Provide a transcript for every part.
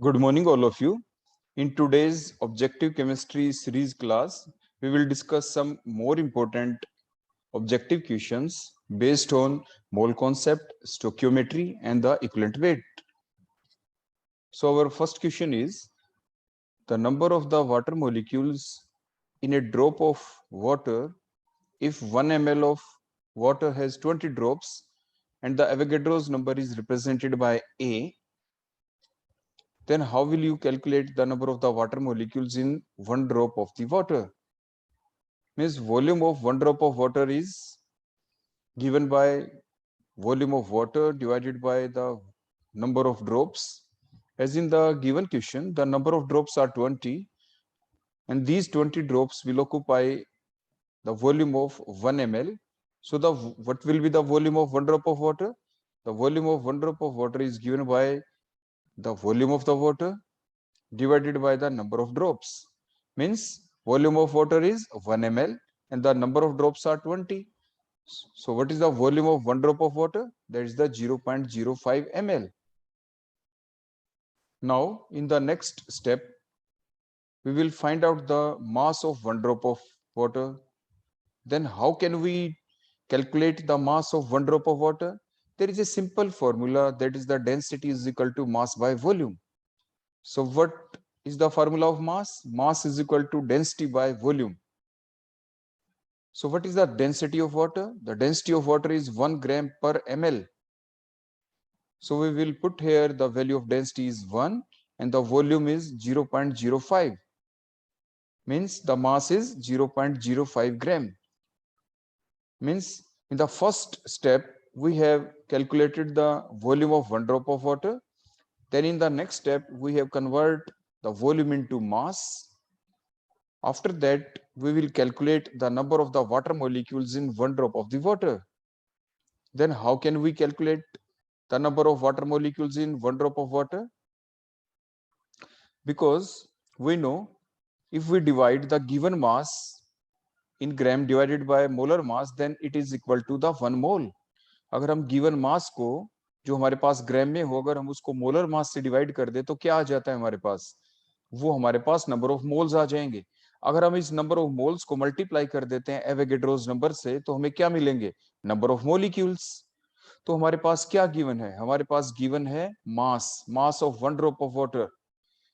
Good morning, all of you. In today's Objective Chemistry series class, we will discuss some more important objective questions based on mole concept, stoichiometry, and the equivalent weight. So our first question is, the number of the water molecules in a drop of water, if 1 ml of water has 20 drops and the Avogadro's number is represented by A, then how will you calculate the number of the water molecules in one drop of the water? Means volume of one drop of water is given by volume of water divided by the number of drops. As in the given question, the number of drops are 20 and these 20 drops will occupy the volume of 1 ml. So what will be the volume of one drop of water? The volume of one drop of water is given by the volume of the water divided by the number of drops. Means volume of water is 1 ml and the number of drops are 20. So what is the volume of one drop of water? That is the 0.05 ml. Now in the next step, we will find out the mass of one drop of water. Then how can we calculate the mass of one drop of water? There is a simple formula, that is the density is equal to mass by volume. So what is the formula of mass? Mass is equal to density by volume. So what is the density of water? The density of water is 1 gram per ml. So we will put here the value of density is 1 and the volume is 0.05. Means the mass is 0.05 gram. Means in the first step, we have calculated the volume of one drop of water. Then in the next step, we have converted the volume into mass. After that, we will calculate the number of the water molecules in one drop of the water. Then how can we calculate the number of water molecules in one drop of water? Because we know if we divide the given mass in gram divided by molar mass, then it is equal to the 1 mole. अगर हम given mass को जो हमारे पास ग्राम में हो, अगर हम उसको मोलर मास से डिवाइड कर दे तो क्या आ जाता है हमारे पास? वो हमारे पास नंबर ऑफ मोल्स आ जाएंगे. अगर हम इस नंबर ऑफ मोल्स को मल्टीप्लाई कर देते हैं एवोगैड्रोस नंबर से तो हमें क्या मिलेंगे? Number of molecules. तो हमारे पास क्या गिवन है? हमारे पास गिवन है mass of one drop of water,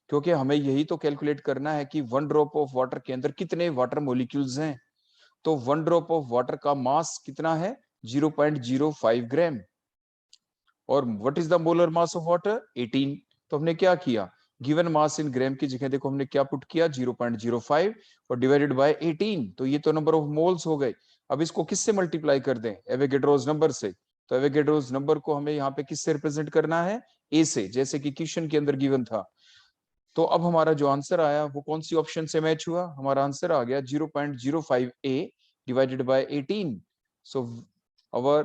क्योंकि हमें यही तो कैलकुलेट करना है कि वन ड्रॉप ऑफ वाटर के अंदर कितने वाटर मोलिक्यूल्स हैं. तो वन ड्रॉप ऑफ वाटर का मास कितना है? 0.05 ग्राम. और what is the molar mass of water? 18. तो हमने क्या किया? गिवन मास इन ग्राम की जगह देखो हमने क्या पुट किया? 0.05 और डिवाइडेड बाय 18. तो ये तो नंबर ऑफ मोल्स हो गए. अब इसको किससे मल्टीप्लाई कर दें? एवोगैड्रोस नंबर से. तो एवोगैड्रोस नंबर को हमें यहाँ पे किससे रिप्रेजेंट करना है? ए से, जैसे कि क्वेश्चन के अंदर गिवन था. तो अब हमारा जो आंसर आया वो कौन सी ऑप्शन से मैच हुआ? हमारा आंसर आ गया 0.05 A divided by 18. So our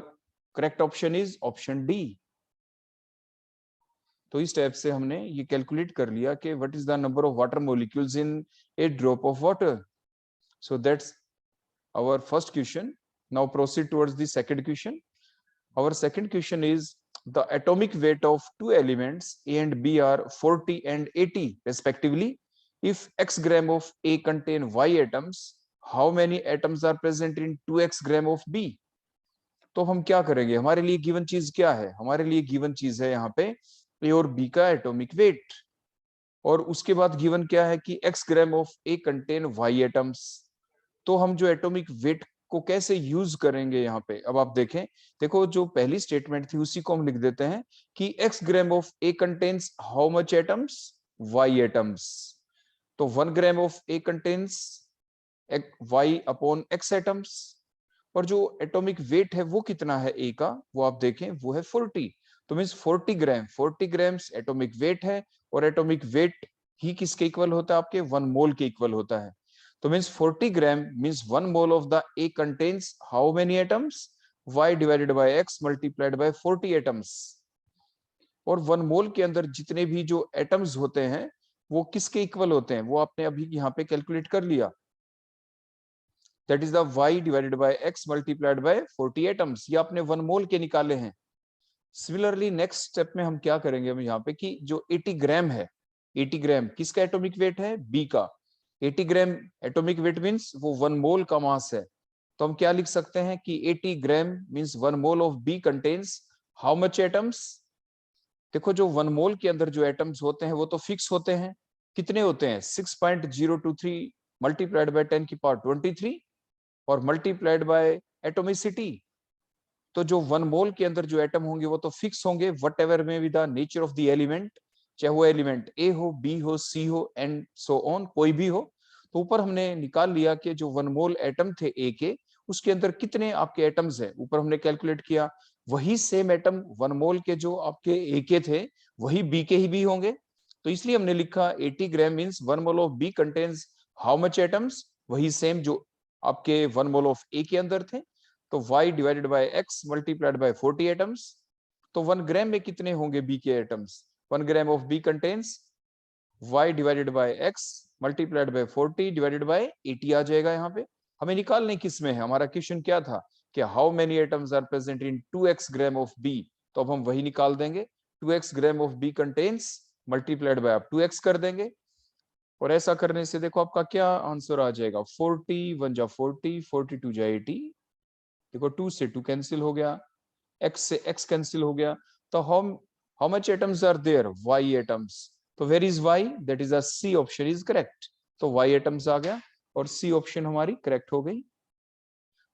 correct option is option D. तो इस टाइप से हमने ये कैलकुलेट कर लिया कि what is the number of water molecules in a drop of water. So that's our first question. Now proceed towards the second question. Our second question is, the atomic weight of two elements A and B are 40 and 80 respectively. If x gram of A contain Y atoms, how many atoms are present in 2x gram of B? तो हम क्या करेंगे? हमारे लिए given चीज क्या है? हमारे लिए गिवन चीज है यहाँ पे A और B का एटॉमिक वेट, और उसके बाद गिवन क्या है कि x gram of A contain Y atoms. तो हम जो एटॉमिक वेट को कैसे यूज करेंगे यहाँ पे? अब आप देखें, देखो जो पहली स्टेटमेंट थी उसी को हम लिख देते हैं कि x gram of A contains how much atoms? Y atoms. तो 1 gram of A contains Y upon X atoms. और जो एटॉमिक वेट है वो कितना है A का? वो आप देखें वो है 40. तो मीन्स 40 ग्राम, 40 ग्राम्स एटॉमिक वेट है. और एटॉमिक वेट ही किसके इक्वल होता है? आपके 1 मोल के इक्वल होता है. तो means 40 gram means 1 mole of the A contains how many atoms? Y divided by X multiplied by 40 atoms. और 1 मोल के अंदर जितने भी जो एटम्स होते हैं वो किसके इक्वल होते हैं? वो आपने अभी यहाँ पे कैलकुलेट कर लिया. That is the Y divided by X multiplied by 40 atoms. ये आपने 1 मोल के निकाले हैं. सिमिलरली नेक्स्ट स्टेप में हम क्या करेंगे? हम यहाँ पे कि जो 80 ग्राम है 80 ग्राम किसका एटॉमिक वेट है? बी का। 80 ग्राम एटॉमिक वेट मींस वो 1 मोल का मास है। तो हम क्या लिख सकते हैं कि 80 gram means 1 mole of B contains how much atoms? देखो जो 1 मोल के अंदर जो एटम्स होते हैं वो तो फिक्स होते हैं। कितने होते हैं? 6.023 मल्टीप्लाइड बाय 10 की पावर 23 और मल्टीप्लाइड बाय एटोमिसिटी। तो जो 1 मोल के अंदर जो एटम होंगे वो तो फिक्स होंगे, वट एवर में be the nature of the element, चाहे वो एलिमेंट ए हो, बी हो, सी हो एंड सो ऑन, कोई भी हो। तो ऊपर हमने निकाल लिया कि जो 1 मोल एटम थे ए के, उसके अंदर कितने आपके एटम्स है, ऊपर हमने कैलकुलेट किया। वही सेम एटम 1 मोल के जो आपके ए के थे वही बी के ही भी होंगे। तो इसलिए हमने लिखा 80 gram means 1 mole of B contains how much atoms, वही सेम जो आपके 1 मोल ऑफ ए के अंदर थे। तो y divided by x multiplied by 40 atoms. तो 1 ग्राम में कितने होंगे b के atoms? 1 gram of b contains y divided by x multiplied by 40 divided by 80 आ जाएगा। यहाँ पे हमें निकालने किस में है, हमारा क्वेश्चन क्या था कि how many atoms are present in 2x gram of b। तो अब हम वही निकाल देंगे, 2x gram of b contains multiplied by आप 2x कर देंगे। और ऐसा करने से देखो आपका क्या आंसर आ जाएगा, 40 1 जा 40, 42 जा 80। देखो 2 से 2 कैंसिल हो गया, x से x कैंसिल हो गया। तो how much atoms are there? y atoms. तो where is y? That is a C option is correct. तो y एटम्स आ गया और सी ऑप्शन हमारी करेक्ट हो गई।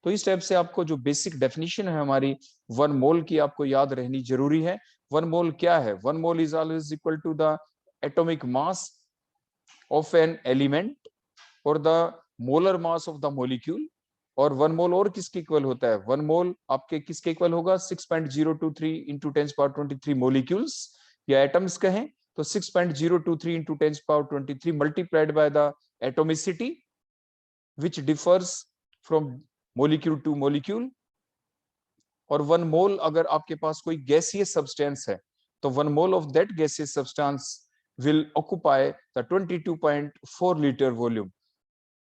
तो इस टाइप से आपको जो बेसिक डेफिनेशन है हमारी 1 मोल की आपको याद रहनी जरूरी है। 1 मोल क्या है? 1 mole is always equal to the atomic mass of an element और the molar mass of the molecule. और 1 मोल और किसके इक्वल होता है? 1 मोल आपके किसके इक्वल होगा? 6.023 इंटू 10⁻23 मोलिक्यूल्स या एटम्स कहें तो 6.023 into 10⁻23 multiplied by the atomicity which differs from molecule two molecule. और 1 मोल अगर आपके पास कोई गैसीय सब्सटेंस है तो 1 मोल ऑफ दैट गैसीय substance will occupy the 22.4 litre volume.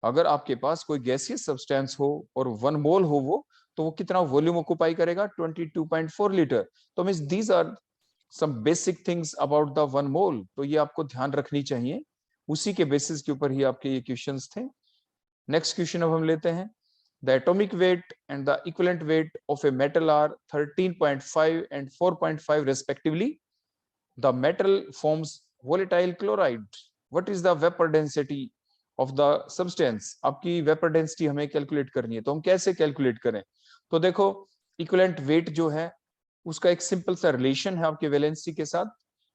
अगर आपके पास कोई गैसीय सब्सटेंस हो और 1 मोल हो वो, तो वो कितना वॉल्यूम ऑक्युपाई करेगा? 22.4 लीटर। तो means these are some basic things about the 1 mole. तो ये आपको ध्यान रखनी चाहिए, उसी के बेसिस के ऊपर ही आपके ये क्वेश्चंस थे। नेक्स्ट क्वेश्चन अब हम लेते हैं। The atomic weight and the equivalent weight of a metal are 13.5 and 4.5 respectively. The metal forms volatile chloride. What is the vapor density of the substance? आपकी वेपर डेंसिटी हमें calculate करनी है, तो हम कैसे कैलकुलेट करें? तो देखो इक्विवेलेंट वेट जो है उसका एक सिंपल सा रिलेशन है आपके वैलेंसी के साथ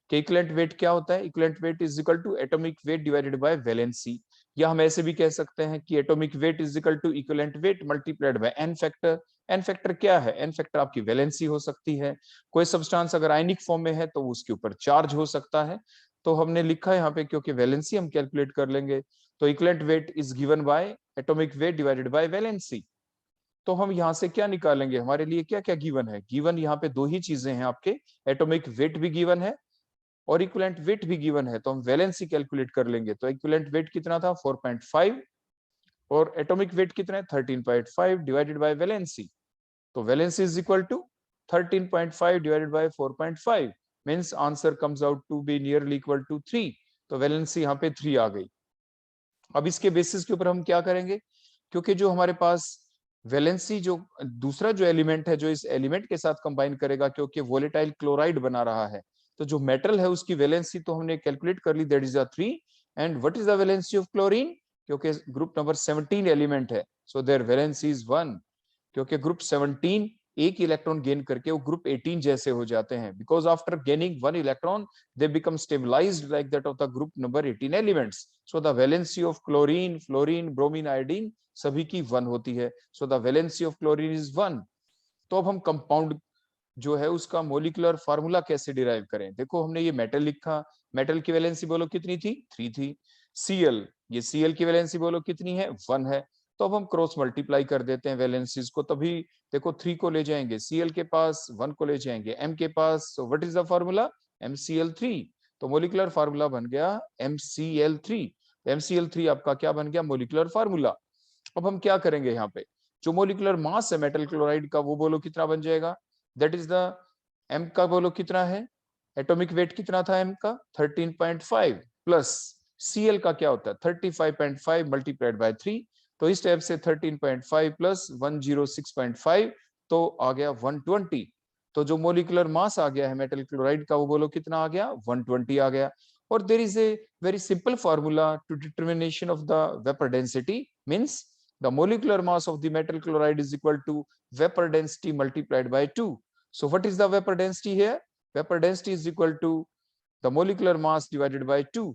कि इक्विवेलेंट वेट क्या होता है? Equivalent weight is equal to atomic weight divided by valency. या हम ऐसे भी कह सकते हैं कि atomic weight is equal to equivalent weight multiplied by n factor. N factor क्या है? एन फैक्टर आपकी वैलेंसी हो सकती है। कोई सब्सटेंस अगर आयनिक फॉर्म में है तो उसके ऊपर चार्ज हो सकता है। तो हमने लिखा है यहाँ पे क्योंकि वैलेंसी हम कैलकुलेट कर लेंगे, तो equivalent weight is given by atomic weight divided by valency. तो हम यहाँ से क्या निकालेंगे? हमारे लिए क्या क्या गिवन है? गिवन यहाँ पे दो ही चीजें हैं आपके, एटॉमिक वेट भी गिवन है और इक्विवेलेंट वेट भी गिवन है। तो हम वैलेंसी कैलकुलेट कर लेंगे। तो इक्विवेलेंट वेट कितना था? 4.5 और एटॉमिक वेट कितना है? 13.5 डिवाइडेड बाय वैलेंसी। तो valency is equal to 13.5 divided by 4.5 means answer comes out to be nearly equal to 3। तो वैलेंसी यहाँ पे 3 आ गई। अब इसके बेसिस के ऊपर हम क्या करेंगे? क्योंकि जो हमारे पास वैलेंसी जो दूसरा जो एलिमेंट है जो इस एलिमेंट के साथ कंबाइन करेगा, क्योंकि वोलेटाइल क्लोराइड बना रहा है, तो जो मेटल है उसकी वैलेंसी तो हमने कैलकुलेट कर ली, that is 3। And what is the valency of chlorine? क्योंकि ग्रुप नंबर 17 एलिमेंट है, सो देयर वैलेंसी इज 1। क्योंकि ग्रुप 17 एक इलेक्ट्रॉन गेन करके वो ग्रुप 18 जैसे हो जाते हैं, because after gaining 1 electron they become stabilized like that of the group number 18 elements. So the valency of chlorine, fluorine, bromine, iodine सभी की 1 होती है। So the valency of chlorine is 1। तो अब हम कंपाउंड जो है उसका मोलिकुलर फार्मूला कैसे डिराइव करें? देखो हमने ये मेटल लिखा, मेटल की वैलेंसी बोलो कितनी थी? 3 थी। Cl, ये Cl की वैलेंसी बोलो कितनी है? 1 है। तो अब हम क्रॉस मल्टीप्लाई कर देते हैं वैलेंसीज को, तभी देखो 3 को ले जाएंगे Cl के पास, 1 को ले जाएंगे M के पास। So what is the formula? MCl3। तो मोलिकुलर फार्मूला बन गया MCl3। MCl3 आपका क्या बन गया? Molecular formula. अब हम क्या करेंगे यहाँ पे? जो मोलिकुलर मास है मेटल क्लोराइड का वो बोलो कितना बन जाएगा? दैट इज द M का बोलो कितना है? एटॉमिक वेट कितना था M का? 13.5। प्लस Cl का क्या होता है 35.5 मल्टीप्लाइड बाय 3, तो इस टाइप से 13.5 प्लस 106.5 तो आ गया 120। तो जो मोलिकुलर मास आ गया है मेटल क्लोराइड का वो बोलो कितना आ गया 120 आ गया। और there is a very simple formula to determination of the vapour density, means the molecular mass of the metal chloride is equal to vapor density multiplied by 2. So what is the vapor density here? Vapor density is equal to the molecular mass divided by 2.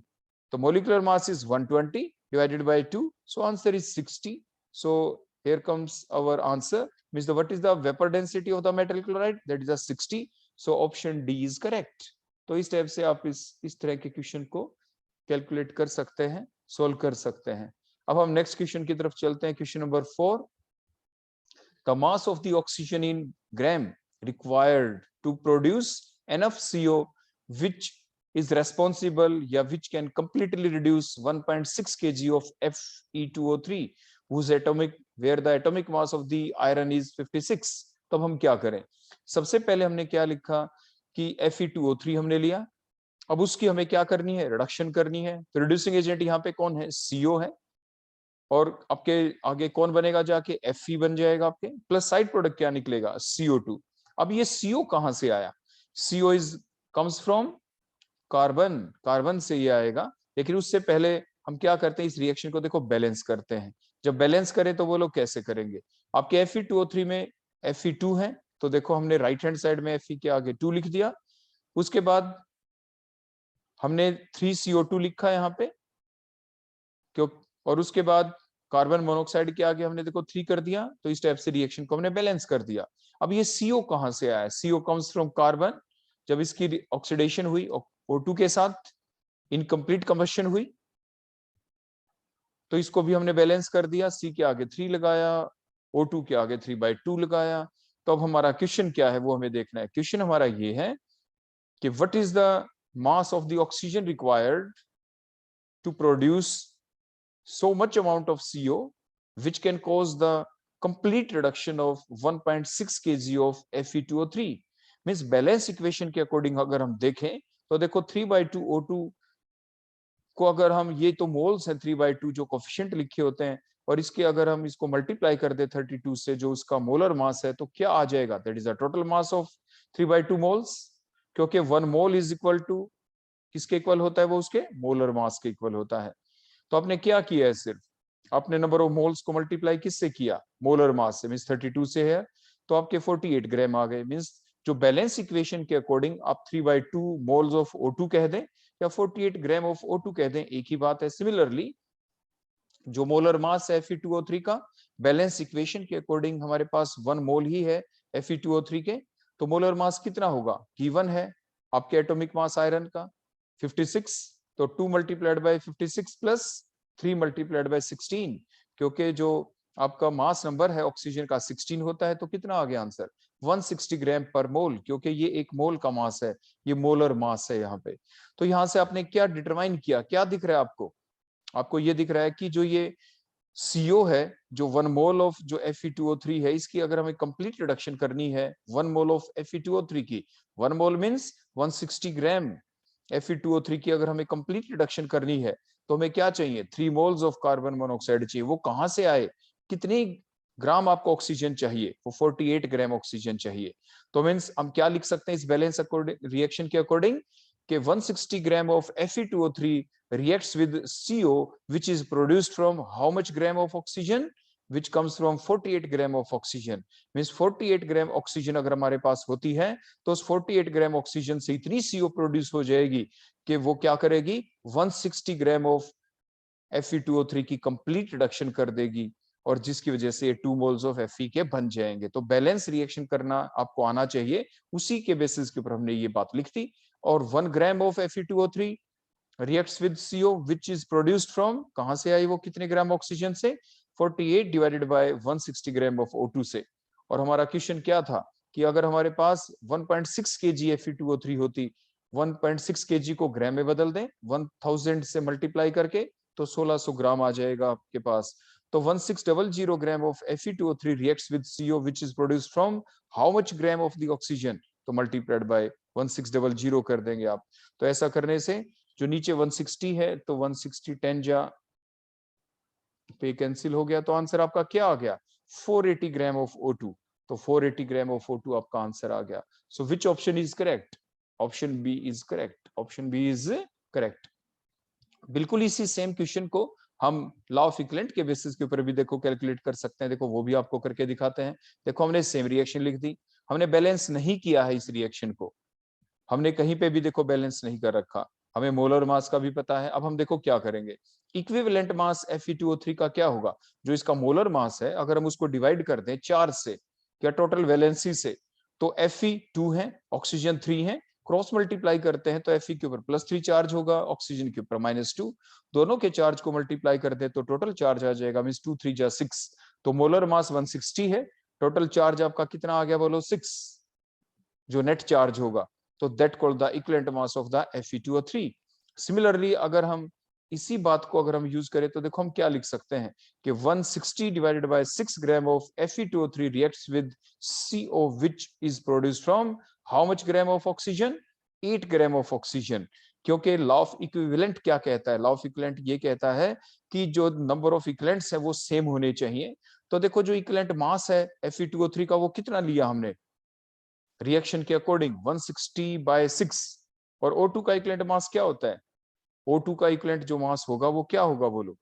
The molecular mass is 120 divided by 2. So answer is 60. So here comes our answer. Means the what is the vapor density of the metal chloride? That is a 60. So option D is correct. तो इस type से आप इस तरह के question को calculate कर सकते हैं, सोल्व कर सकते हैं। अब हम नेक्स्ट क्वेश्चन की तरफ चलते हैं। Question number 4, the mass of the oxygen in gram required to produce enough CO which is responsible which can completely reduce 1.6 kg of Fe2O3 whose where the atomic mass of the iron is 56। तो हम क्या करें? सबसे पहले हमने क्या लिखा कि Fe2O3 हमने लिया, अब उसकी हमें क्या करनी है रिडक्शन करनी है। तो रिड्यूसिंग एजेंट यहाँ पे कौन है CO है, और आपके आगे कौन बनेगा जाके Fe बन जाएगा आपके, प्लस साइड प्रोडक्ट क्या निकलेगा CO2। अब ये CO कहां से आया? CO is comes from carbon, carbon से ये आएगा। लेकिन उससे पहले हम क्या करते हैं इस रिएक्शन को देखो बैलेंस करते हैं। जब बैलेंस करें तो वो लोग कैसे करेंगे? आपके Fe2O3 में Fe2 है, तो देखो हमने राइट हैंड साइड में Fe के आगे 2 लिख दिया। उसके बाद हमने 3CO2 लिखा है यहाँ पे क्यों, और उसके बाद कार्बन मोनोऑक्साइड के आगे हमने देखो 3 कर दिया। तो इस टाइप से रिएक्शन को हमने बैलेंस कर दिया। अब ये CO कहां से आया? CO comes from carbon. जब इसकी ऑक्सीडेशन हुई O2 के साथ, इनकम्प्लीट कंबशन हुई, तो इसको भी हमने बैलेंस कर दिया। C के आगे 3 लगाया, O2 के आगे 3/2 लगाया। तो अब हमारा क्वेश्चन क्या है वो हमें देखना है। क्वेश्चन हमारा ये है कि what is the mass of the oxygen required to produce so much amount of CO which can cause the complete reduction of 1.6 kg of Fe2O3। means balance equation के अकॉर्डिंग अगर हम देखें तो देखो 3/2 O2 को अगर हम, ये तो मोल्स है 3/2 जो कोफिशिएंट लिखे होते हैं, और इसके अगर हम इसको मल्टीप्लाई कर दे 32 से जो उसका मोलर मास है तो क्या आ जाएगा? That is the total mass of 3/2 moles, क्योंकि 1 मोल इज इक्वल टू किसके इक्वल होता है? वो उसके मोलर मास के इक्वल होता है। तो आपने क्या किया है, सिर्फ आपने नंबर ऑफ मोल्स को मल्टीप्लाई किससे किया? मोलर मास से, मींस 32 से है, तो आपके 48 ग्राम आ गए। मींस जो बैलेंस इक्वेशन के अकॉर्डिंग आप 3/2 मोल्स ऑफ O2 कह दें या 48 ग्राम ऑफ O2 कह दें, एक ही बात है। सिमिलरली जो मोलर मास है Fe2O3 का, बैलेंस इक्वेशन के अकॉर्डिंग हमारे पास 1 मोल ही है Fe2O3 के, तो मोलर मास कितना होगा? गिवन है आपके एटॉमिक मास आयरन का 56, तो 2 multiplied by 56 plus 3 multiplied bye 16, क्योंकि जो आपका मास नंबर है ऑक्सीजन का 16 होता है, तो कितना आ गया आंसर? 160 ग्राम पर मोल, क्योंकि ये एक मोल का मास है, ये मोलर मास है यहाँ पे। तो यहाँ से आपने क्या डिटरमाइन किया? क्या दिख रहा है आपको? आपको ये दिख रहा है कि जो ये CO है, जो 1 मोल ऑफ जो Fe2O3 है, इसकी अगर हमें कंप्लीट रिडक्शन करनी है 1 मोल ऑफ Fe2O3 की, 1 मोल मींस 160 ग्राम Fe2O3 की अगर हमें कंप्लीट रिडक्शन करनी है तो हमें क्या चाहिए? 3 मोल्स ऑफ कार्बन मोनोऑक्साइड चाहिए। वो कहां से आए? कितनी ग्राम आपको ऑक्सीजन चाहिए? वो 48 ग्राम ऑक्सीजन चाहिए। तो मींस हम क्या लिख सकते हैं इस बैलेंस रिएक्शन के अकॉर्डिंग कि 160 ग्राम of Fe2O3 reacts with CO which is produced from how much gram of oxygen? which comes from 48 gram of oxygen। means 48 gram oxygen अगर हमारे पास होती है तो उस 48 ग्राम ऑक्सीजन से इतनी CO प्रोड्यूस हो जाएगी कि वो क्या करेगी? 160 ग्राम ऑफ Fe2O3 की कंप्लीट रिडक्शन कर देगी, और जिसकी वजह से 2 मोल्स ऑफ Fe के बन जाएंगे। तो बैलेंस रिएक्शन करना आपको आना चाहिए, उसी के बेसिस के ऊपर हमने ये बात लिख दी। और 1 gram of Fe2O3 reacts with CO which is produced from, कहां से आई वो? कितने ग्राम ऑक्सीजन से? 48 divided by 160 gram of O2 से। और हमारा क्वेश्चन क्या था कि अगर हमारे पास 1.6 kg Fe2O3 होती, 1.6 kg को ग्राम में बदल दें 1000 से मल्टीप्लाई करके, तो 1600 ग्राम आ जाएगा आपके पास। तो 1600 ग्राम of Fe2O3 reacts with CO which is produced from how much gram of the oxygen? तो मल्टीप्लाइड बाय 1600 कर देंगे आप। तो ऐसा करने से जो नीचे 160 है तो 160 10 जा पे कैंसिल हो गया, तो आंसर आपका क्या आ गया 480 ग्राम ऑफ O2। तो 480 ग्राम ऑफ O2 आपका आंसर आ गया। So which option is correct? Option B is correct, option B is correct. बिल्कुल इसी सेम क्वेश्चन को हम लॉ ऑफ इक्विवेलेंट के बेसिस के ऊपर भी देखो कैलकुलेट कर सकते हैं। देखो वो भी आपको करके दिखाते हैं। देखो हमने सेम रिएक्शन लिख दी, हमने बैलेंस नहीं किया है इस रिएक्शन को, हमने कहीं पे भी देखो बैलेंस नहीं कर रखा, हमें मोलर मास का भी पता है। अब हम देखो क्या करेंगे, इक्विवेलेंट मास Fe2O3 का क्या होगा, जो इसका मोलर मास है अगर हम उसको डिवाइड कर दें 4 से या टोटल वैलेंसी से, तो Fe2 है, ऑक्सीजन 3 है, क्रॉस मल्टीप्लाई करते हैं तो Fe के ऊपर +3 चार्ज होगा, ऑक्सीजन के ऊपर -2, दोनों के चार्ज को मल्टीप्लाई करते हैं तो टोटल चार्ज आ जाएगा, मींस 2 3 जा 6, तो मोलर मास 160 है, टोटल चार्ज आपका कितना आ गया बोलो 6, जो नेट चार्ज होगा, तो that called the equivalent mass of the Fe2O3। Similarly अगर हम इसी बात को अगर हम यूज करें तो देखो हम क्या लिख सकते हैं कि 160 divided by 6 gram of Fe2O3 reacts with CO which is produced from how much gram of oxygen, 8 gram of oxygen. क्योंकि लॉ ऑफ इक्विवेलेंट क्या कहता है, लॉ ऑफ इक्विवेलेंट ये कहता है कि जो नंबर ऑफ इक्विवेलेंट्स है वो सेम होने चाहिए। तो देखो जो इक्विवेलेंट मास है Fe2O3 का वो कितना लिया हमने रिएक्शन के अकॉर्डिंग 160 बाय 6, और O2 का इक्विवेलेंट मास क्या होता है, O2 का इक्विवेलेंट जो मास होगा वो क्या होगा बोलो,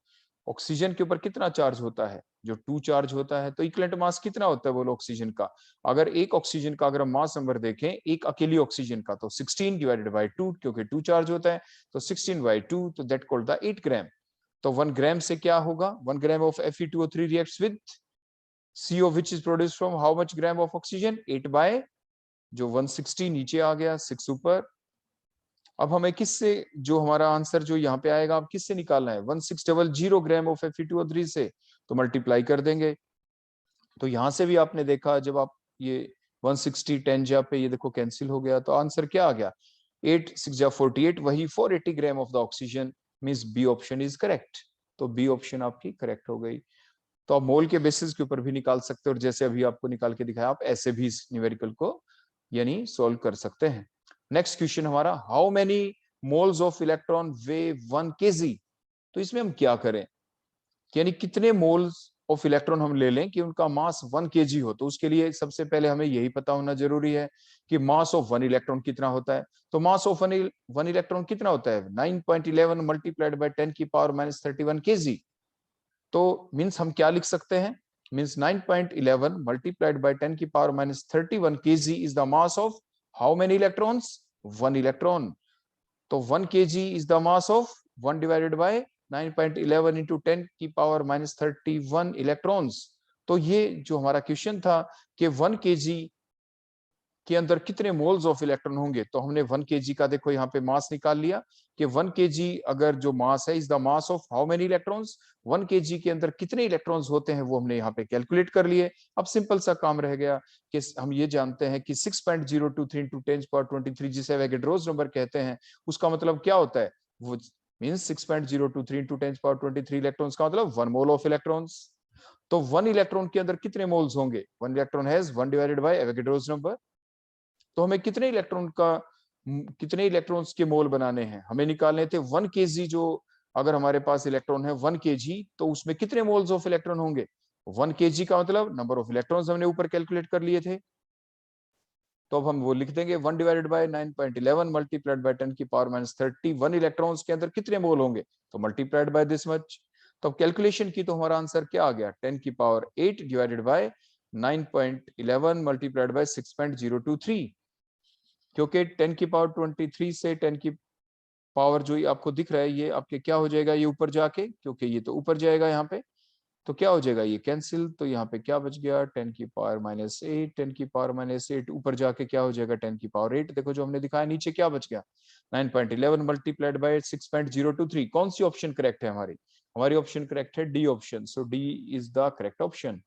ऑक्सीजन के ऊपर कितना चार्ज होता है, जो 2 चार्ज होता है, तो इक्विवेलेंट मास कितना होता है बोलो ऑक्सीजन का। अगर एक ऑक्सीजन का अगर हम मास नंबर देखें एक अकेली ऑक्सीजन का, तो 16 डिवाइडेड बाय 2, क्योंकि 2 चार्ज होता है, तो 16 बाय 2, तो दैट कॉल्ड द 8 ग्राम। तो 1 ग्राम से क्या होगा, 1 gram of Fe2O3 reacts with CO which is produced from how much gram of oxygen, 8 by जो 160 नीचे आ गया 6 ऊपर। अब हमें किससे जो हमारा आंसर जो यहाँ पे आएगा, अब किससे निकालना है, 1600 ग्राम ऑफ Fe2O3 से, तो मल्टीप्लाई कर देंगे। तो यहां से भी आपने देखा जब आप ये 160 10 जा पे ये देखो कैंसिल हो गया, तो आंसर क्या आ गया 8 6 जा 48, वही 480 gram of the oxygen, means B option is correct. तो बी ऑप्शन आपकी करेक्ट हो गई। तो आप मोल के बेसिस के ऊपर भी निकाल सकते हो, और जैसे अभी आपको निकाल के दिखाया आप ऐसे भी इस न्यूमेरिकल को यानी सोल्व कर सकते हैं। नेक्स्ट क्वेश्चन हमारा, how many moles of electron way 1 kg। तो इसमें हम क्या करें, यानी कितने मोल्स ऑफ इलेक्ट्रॉन हम ले लें कि उनका मास 1 kg हो। तो उसके लिए सबसे पहले हमें यही पता होना जरूरी है कि मास ऑफ 1 इलेक्ट्रॉन कितना होता है। तो मास ऑफ 1 इलेक्ट्रॉन कितना होता है 9.11 मल्टीप्लाइड बाय 10 की पावर -31 kg। तो मीन्स हम क्या लिख सकते हैं, मीन्स 9.11 मल्टीप्लाइड बाय 10 की power -31 kg is the mass of how many electrons, 1 electron. तो 1 kg is the mass of 1 divided by 9.11 into 10 की पावर -31 इलेक्ट्रॉन्स। तो ये जो हमारा क्वेश्चन था कि 1 kg के अंदर कितने मोल्स ऑफ इलेक्ट्रॉन होंगे, तो हमने 1 kg का देखो यहाँ पे मास निकाल लिया कि 1 kg अगर जो मास है is the mass of how many electrons, 1 kg के अंदर कितने इलेक्ट्रॉन्स होते हैं वो हमने यहाँ पे कैलकुलेट कर लिए। अब सिंपल सा काम रह गया कि हम ये जानते हैं कि 6.023 इंटू 10⁻23 जिसे एवोगाड्रोस नंबर कहते हैं, उसका मतलब क्या होता है, वो मींस 6.023 इंटू 10⁻23 इलेक्ट्रॉन्स का मतलब 1 मोल ऑफ इलेक्ट्रॉन्स। तो 1 इलेक्ट्रॉन के अंदर कितने मोल्स होंगे, 1 electron has 1 divided by Avogadro's number. तो हमें कितने इलेक्ट्रॉन का कितने इलेक्ट्रॉन्स के मोल बनाने हैं, हमें निकालने थे 1 kg। जो अगर हमारे पास इलेक्ट्रॉन है 1 kg, तो उसमें कितने मोल्स ऑफ इलेक्ट्रॉन होंगे, 1 kg का मतलब नंबर ऑफ इलेक्ट्रॉन्स हमने ऊपर कैलकुलेट कर लिए थे। तो अब हम वो लिख देंगे 1 डिवाइडेड बाय 9.11 मल्टीप्लाइड बाय 10 की पावर -31 इलेक्ट्रॉन्स के अंदर कितने मोल होंगे, तो मल्टीप्लाइड बाय दिस मच। तो अब कैलकुलेशन की तो हमारा आंसर क्या आ गया 10 की power 8 divided by 9.11 multiplied by 6.023, क्योंकि 10 की पावर 23 से 10 की पावर जो आपको दिख रहा है ये आपके क्या हो जाएगा, ये ऊपर जाके, क्योंकि ये तो ऊपर जाएगा यहाँ पे, तो क्या हो जाएगा ये कैंसिल, तो यहाँ पे क्या बच गया 10 की पावर -8, 10 की पावर -8 ऊपर जाके क्या हो जाएगा 10 की पावर 8। देखो जो हमने दिखाया नीचे क्या बच गया 9.11 मल्टीप्लाइड बाय 6.023। कौन सी ऑप्शन करेक्ट है हमारी, हमारी ऑप्शन करेक्ट है D option. So D is the correct option.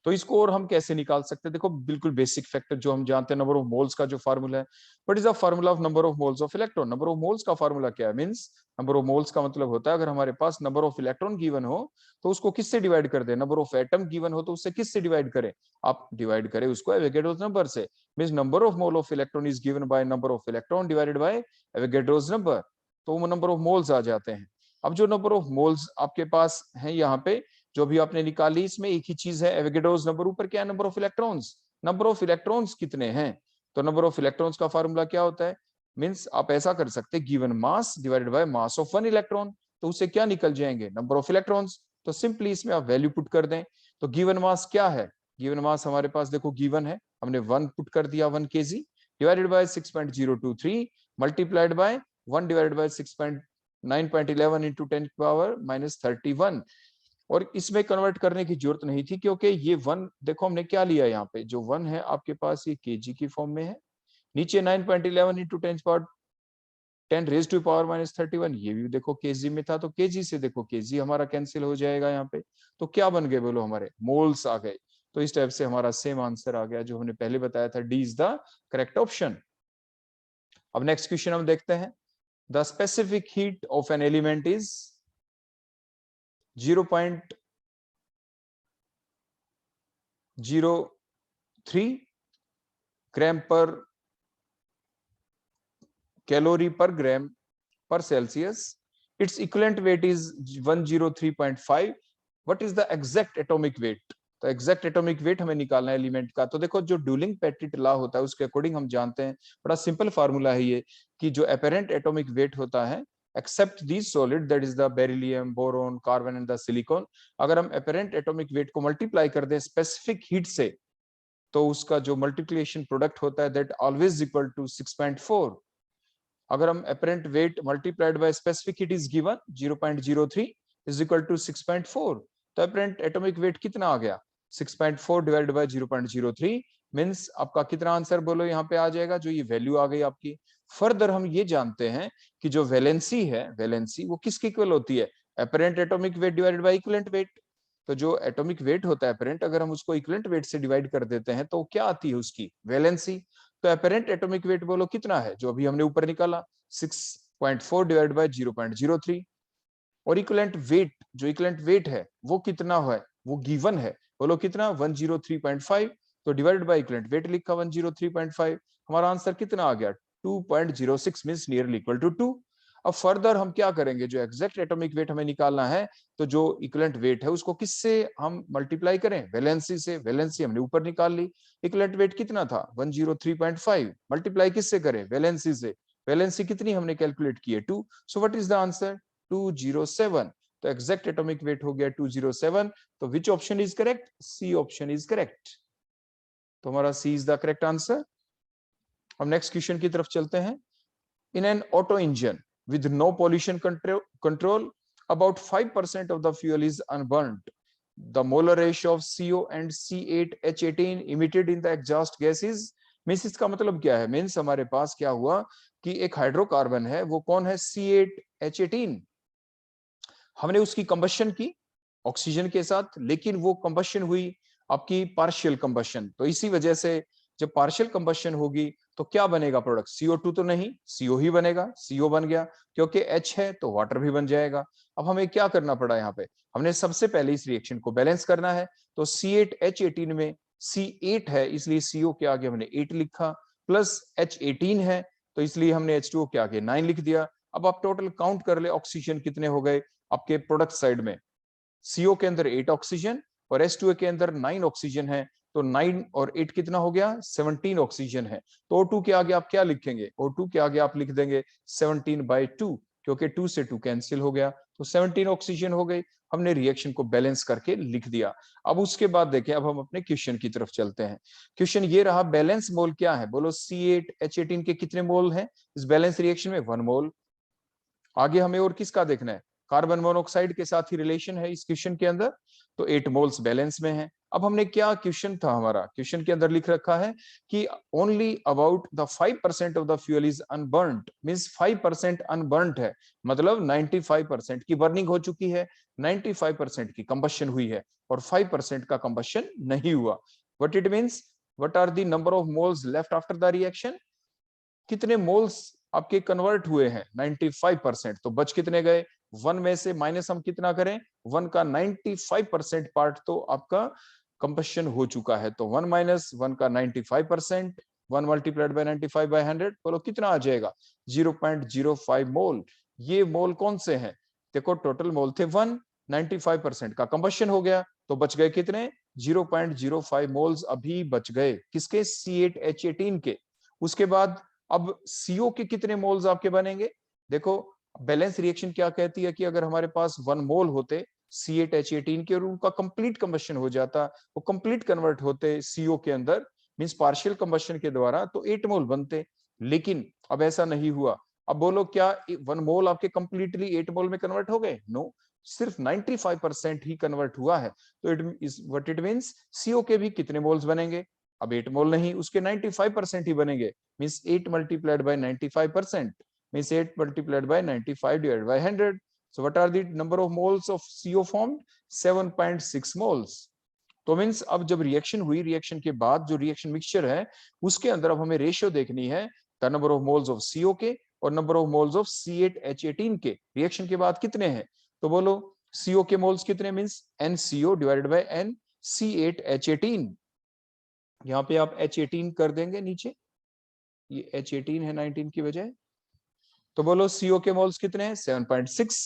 तो इसको और हम कैसे निकाल सकते हैं? देखो बिल्कुल बेसिक फैक्टर जो हम जानते हैं, नंबर ऑफ मोल्स का जो फार्मूला है, what is the formula of number of moles of electron? Number of moles का फार्मूला क्या है? मींस नंबर ऑफ मोल्स का मतलब होता है अगर हमारे पास नंबर ऑफ इलेक्ट्रॉन गिवन हो तो उसको किससे डिवाइड कर दे, नंबर ऑफ एटम गिवन हो तो उससे किससे डिवाइड करें? आप डिवाइड करें उसको एवोगैड्रोस नंबर से। Means number of mole of electron is given by number of electron divided by Avogadro's number, तो वो नंबर ऑफ मोल्स आ जाते हैं। अब जो नंबर ऑफ मोल्स आपके पास है यहाँ पे जो भी आपने निकाली, इसमें एक ही चीज है एवोगैड्रोस नंबर, ऊपर क्या है number of electrons, number of electrons कितने हैं। तो नंबर ऑफ इलेक्ट्रॉन्स का फार्मूला क्या होता है? मींस आप ऐसा कर सकते हैं given mass divided by mass of one electron, तो उससे क्या निकल जाएंगे? Number of electrons. तो सिंपली इसमें आप वैल्यू पुट कर दें। तो गिवन मास क्या है? गिवन मास हमारे पास देखो गिवन है, हमने 1 पुट कर दिया 1 kg divided by 6.023 multiplied by 1 divided by 9.11 into 10 power -31। और इसमें कन्वर्ट करने की जरूरत नहीं थी क्योंकि ये 1 देखो हमने क्या लिया यहाँ पे, जो 1 है आपके पास ये केजी की फॉर्म में है, नीचे 9.11 इंटू 10 रेज टू पावर -31 ये भी देखो केजी में था, तो केजी से देखो केजी हमारा कैंसिल हो जाएगा यहाँ पे। तो क्या बन गए बोलो? हमारे मोल्स आ गए। तो इस टाइप से हमारा सेम आंसर आ गया जो हमने पहले बताया था, D is the correct option. अब नेक्स्ट क्वेश्चन हम देखते हैं। The specific heat of an element is 0.03 ग्राम पर कैलोरी पर ग्राम पर Celsius, its equivalent weight is 103.5, what is the exact atomic weight? तो एग्जैक्ट एटॉमिक वेट हमें निकालना है एलिमेंट का। तो देखो जो डूलिंग पेटिट लॉ होता है उसके अकॉर्डिंग हम जानते हैं, बड़ा सिंपल फार्मूला है ये, कि जो अपेरेंट एटॉमिक वेट होता है except this solid that is the beryllium, boron, carbon and the silicon, अगर हम अपेरेंट एटॉमिक वेट को मल्टीप्लाई कर दें स्पेसिफिक हीट से तो उसका जो मल्टीप्लिकेशन प्रोडक्ट होता है दैट ऑलवेज इक्वल टू 6.4। अगर हम apparent weight multiplied by specific heat is given 0.03 is equal to 6.4, तो apparent atomic weight कितना आ गया? 6.4 divided by 0.03 मींस आपका कितना आंसर बोलो यहाँ पे आ जाएगा? जो ये वैल्यू आ गई आपकी। फर्दर हम ये जानते हैं कि जो वैलेंसी है, वैलेंसी वो किसकी इक्वल होती है? apparent atomic weight divided by equivalent weight। तो जो एटॉमिक वेट होता है apparent, अगर हम उसको इक्विवेलेंट वेट से डिवाइड कर देते हैं तो क्या आती है उसकी? वैलेंसी। तो अपेरेंट एटॉमिक वेट बोलो कितना है जो अभी हमने ऊपर निकाला? 6.4 डिवाइड बाय 0.03। और इक्विवेलेंट वेट, जो इक्विवेलेंट वेट है वो कितना है? वो गिवन है, बोलो कितना? 103.5। तो डिवाइडेड बाय इक्विवेलेंट वेट लिखा 103.5, हमारा आंसर कितना आ गया? 2.06 मींस नियरली इक्वल टू 2। अब फर्दर हम क्या करेंगे? जो एग्जैक्ट एटॉमिक वेट हमें निकालना है तो जो इक्विवेलेंट वेट है उसको किससे हम मल्टीप्लाई करें? वैलेंसी से। वैलेंसी हमने ऊपर निकाल ली, इक्विवेलेंट वेट कितना था? 103.5 मल्टीप्लाई किससे करें? वैलेंसी से। वैलेंसी कितनी हमने कैलकुलेट की है? 2। So what is the answer? 207। तो एग्जैक्ट एटॉमिक वेट हो गया 207। तो which option is correct? C option is correct. तो हमारा C is the correct answer. अब नेक्स्ट क्वेश्चन की तरफ चलते हैं। In an auto engine with no pollution control, about 5% of the fuel is unburnt. The molar ratio of CO and C8H18 emitted in the exhaust gas is, means इसका मतलब क्या है? Means हमारे पास क्या हुआ कि एक हाइड्रोकार्बन है, वो कौन है? C8H18। हमने उसकी कंबशन की ऑक्सीजन के साथ, लेकिन वो कंबशन हुई आपकी पार्शियल कंबशन। तो इसी वजह से जब पार्शियल कंबशन होगी तो क्या बनेगा प्रोडक्ट? CO2 तो नहीं, CO ही बनेगा। CO बन गया, क्योंकि H है तो वाटर भी बन जाएगा। अब हमें क्या करना पड़ा यहाँ पे? हमने सबसे पहले इस रिएक्शन को बैलेंस करना है। तो C8H18 में C8 है इसलिए CO के आगे हमने 8 लिखा, प्लस H18 है तो इसलिए हमने H2O के आगे 9 लिख दिया। अब आप टोटल काउंट कर ले ऑक्सीजन कितने हो गए आपके प्रोडक्ट साइड में। CO के अंदर 8 ऑक्सीजन और H2O के अंदर 9 ऑक्सीजन है, तो 9 और 8 कितना हो गया? 17 ऑक्सीजन है। तो O2 के आगे आप क्या लिखेंगे? O2 के आगे आप लिख देंगे 17/2, क्योंकि 2 से 2 कैंसिल हो गया, तो 17 ऑक्सीजन हो गई। हमने रिएक्शन को बैलेंस करके लिख दिया। अब उसके बाद देखें, अब हम अपने क्वेश्चन की तरफ चलते हैं। क्वेश्चन ये रहा, बैलेंस मोल क्या है? बोलो C8H18 के कितने मोल हैं इस बैलेंस रिएक्शन में? 1 मोल। आगे हमें और किसका देखना है? कार्बन मोनोऑक्साइड के साथ ही रिलेशन है इस क्वेश्चन के अंदर, तो 8 मोल्स बैलेंस में है। अब हमने क्या क्वेश्चन था हमारा, क्वेश्चन के अंदर लिख रखा है कि only about the 5% of the fuel is unburned, means 5% unburned है, मतलब 95% की बर्निंग हो चुकी है, 95% की कंबशन हुई है और 5% का कंबशन नहीं हुआ। What it means, what are the number of moles left after the reaction, कितने मोल्स आपके कन्वर्ट हुए हैं, 95%, तो बच कितने गए, 1 में से माइनस हम कितना करें, 1 का 95% पार्ट तो आपका कंबशन हो चुका है, तो 1 माइनस 1 का 95%, 1 मल्टीप्लाइड बाय 95 बाय 100, बोलो कितना आ जाएगा, 0.05 मोल। ये मोल कौन से हैं, देखो टोटल मोल थे 1, 95% का कंबशन हो गया, तो बच गए कितने, 0.05 मोल्स अभी बच गए, किसके, C8H18 के। उसके बाद अब CO के कितने मोल्स आपके बनेंगे, देखो बैलेंस रिएक्शन क्या कहती है कि अगर हमारे पास 1 मोल होते C8H18 के और उनका कंप्लीट कंबशन हो जाता, वो कंप्लीट कन्वर्ट होते CO के अंदर, मींस पार्शियल कंबशन के द्वारा, तो 8 मोल बनते, लेकिन अब ऐसा नहीं हुआ। अब बोलो क्या 1 मोल आपके कंप्लीटली 8 मोल में कन्वर्ट हो गए, नो, सिर्फ 95% ही कन्वर्ट हुआ है, तो it is what it means, CO के भी कितने मोल्स बनेंगे, अब 8 मोल नहीं, उसके 95% ही बनेंगे, means 8 multiplied by 95% means 8 multiplied by 95 divided by 100. So what are the number of moles of CO formed, 7.6 moles. तो मीन्स अब जब रिएक्शन हुई, रिएक्शन के बाद जो रिएक्शन मिक्सचर है उसके अंदर अब हमें रेशियो देखनी है the number of moles of CO के और number of moles of C8H18 के, रिएक्शन के बाद कितने हैं, तो बोलो CO के मोल्स कितने, means NCO divided by NC8H18, यहाँ पे आप H18 कर देंगे नीचे, ये H18 है 19 की बजाय, तो बोलो CO के मोल्स कितने हैं, 7.6,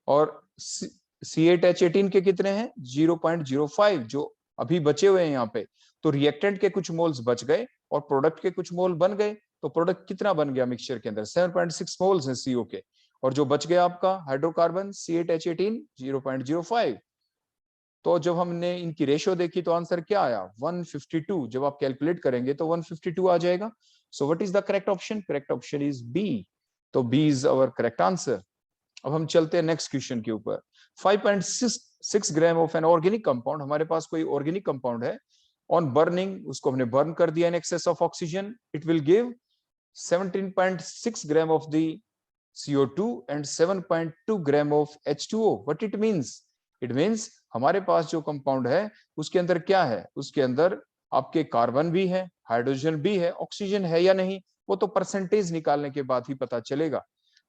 और C8H18 के कितने हैं, 0.05, जो अभी बचे हुए हैं यहाँ पे, तो रिएक्टेंट के कुछ मोल्स बच गए और प्रोडक्ट के कुछ मोल बन गए, तो प्रोडक्ट कितना बन गया मिक्सचर के अंदर, 7.6 मोल्स हैं CO के, और जो बच गया आपका हाइड्रोकार्बन C8H18 0.05। तो जब हमने इनकी रेशियो देखी तो आंसर क्या आया, 152, जब आप कैलकुलेट करेंगे तो 152 आ जाएगा। So what is the correct option, correct option is B, तो B is our correct answer. अब हम चलते हैं नेक्स्ट क्वेश्चन के ऊपर। 5.6 gram of an organic compound, हमारे पास कोई ऑर्गेनिक कंपाउंड है, ऑन बर्निंग उसको हमने बर्न कर दिया in excess of oxygen, it will give 17.6 gram of the CO2 and 7.2 gram of H2O। What it means, it means हमारे पास जो कंपाउंड है उसके अंदर क्या है, उसके अंदर आपके कार्बन भी है, हाइड्रोजन भी है, ऑक्सीजन है या नहीं, वो तो परसेंटेज निकालने के बाद ही पता चलेगा।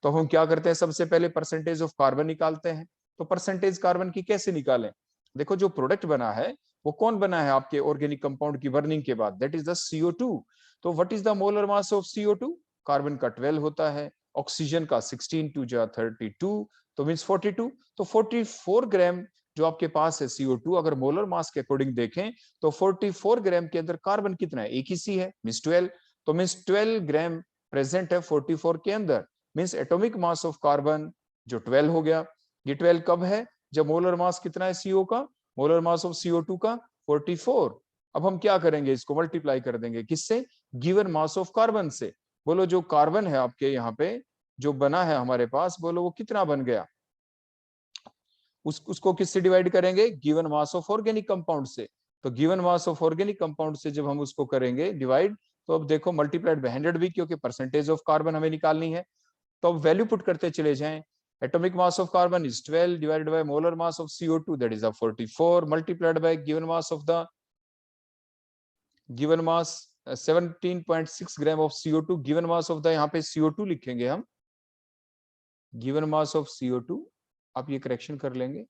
तो हम क्या करते हैं, सबसे पहले परसेंटेज ऑफ कार्बन निकालते हैं। तो परसेंटेज कार्बन की कैसे निकालें, देखो जो प्रोडक्ट बना है वो कौन बना है आपके ऑर्गेनिक कंपाउंड की बर्निंग के बाद, दैट इज द CO2। तो what is the molar mass of CO2, carbon का 12 होता है, ऑक्सीजन का 16 2 जा 32, तो मींस 42, तो 44 ग्राम जो आपके पास है CO2, अगर मोलर मास के अकॉर्डिंग देखें तो 44 ग्राम के अंदर कार्बन कितना है, एक ही सी है, मींस 12, तो मींस 12 ग्राम प्रेजेंट है 44 के अंदर, means atomic mass of carbon जो 12 हो गया। ये 12 कब है, जब मोलर मास कितना है CO का, मोलर मास ऑफ CO2 का 44। अब हम क्या करेंगे, इसको मल्टीप्लाई कर देंगे किससे, गिवन मास ऑफ कार्बन से। बोलो जो कार्बन है आपके यहाँ पे जो बना है हमारे पास, बोलो वो कितना बन गया, उसको किससे डिवाइड करेंगे, given mass of organic compound से। तो given mass of organic compound से जब हम उसको करेंगे डिवाइड, तो अब देखो मल्टीप्लाइड बाय 100 भी, क्योंकि परसेंटेज ऑफ कार्बन हमें निकालनी है, तो अब वैल्यू पुट करते चले जाएं। Atomic mass of carbon is 12 divided by molar mass of CO2 that is 44 multiplied by given mass of the given mass 17.6 gram of CO2, given mass of the, यहाँ पे CO2 लिखेंगे हम, given mass of CO2, आप ये correction कर लेंगे,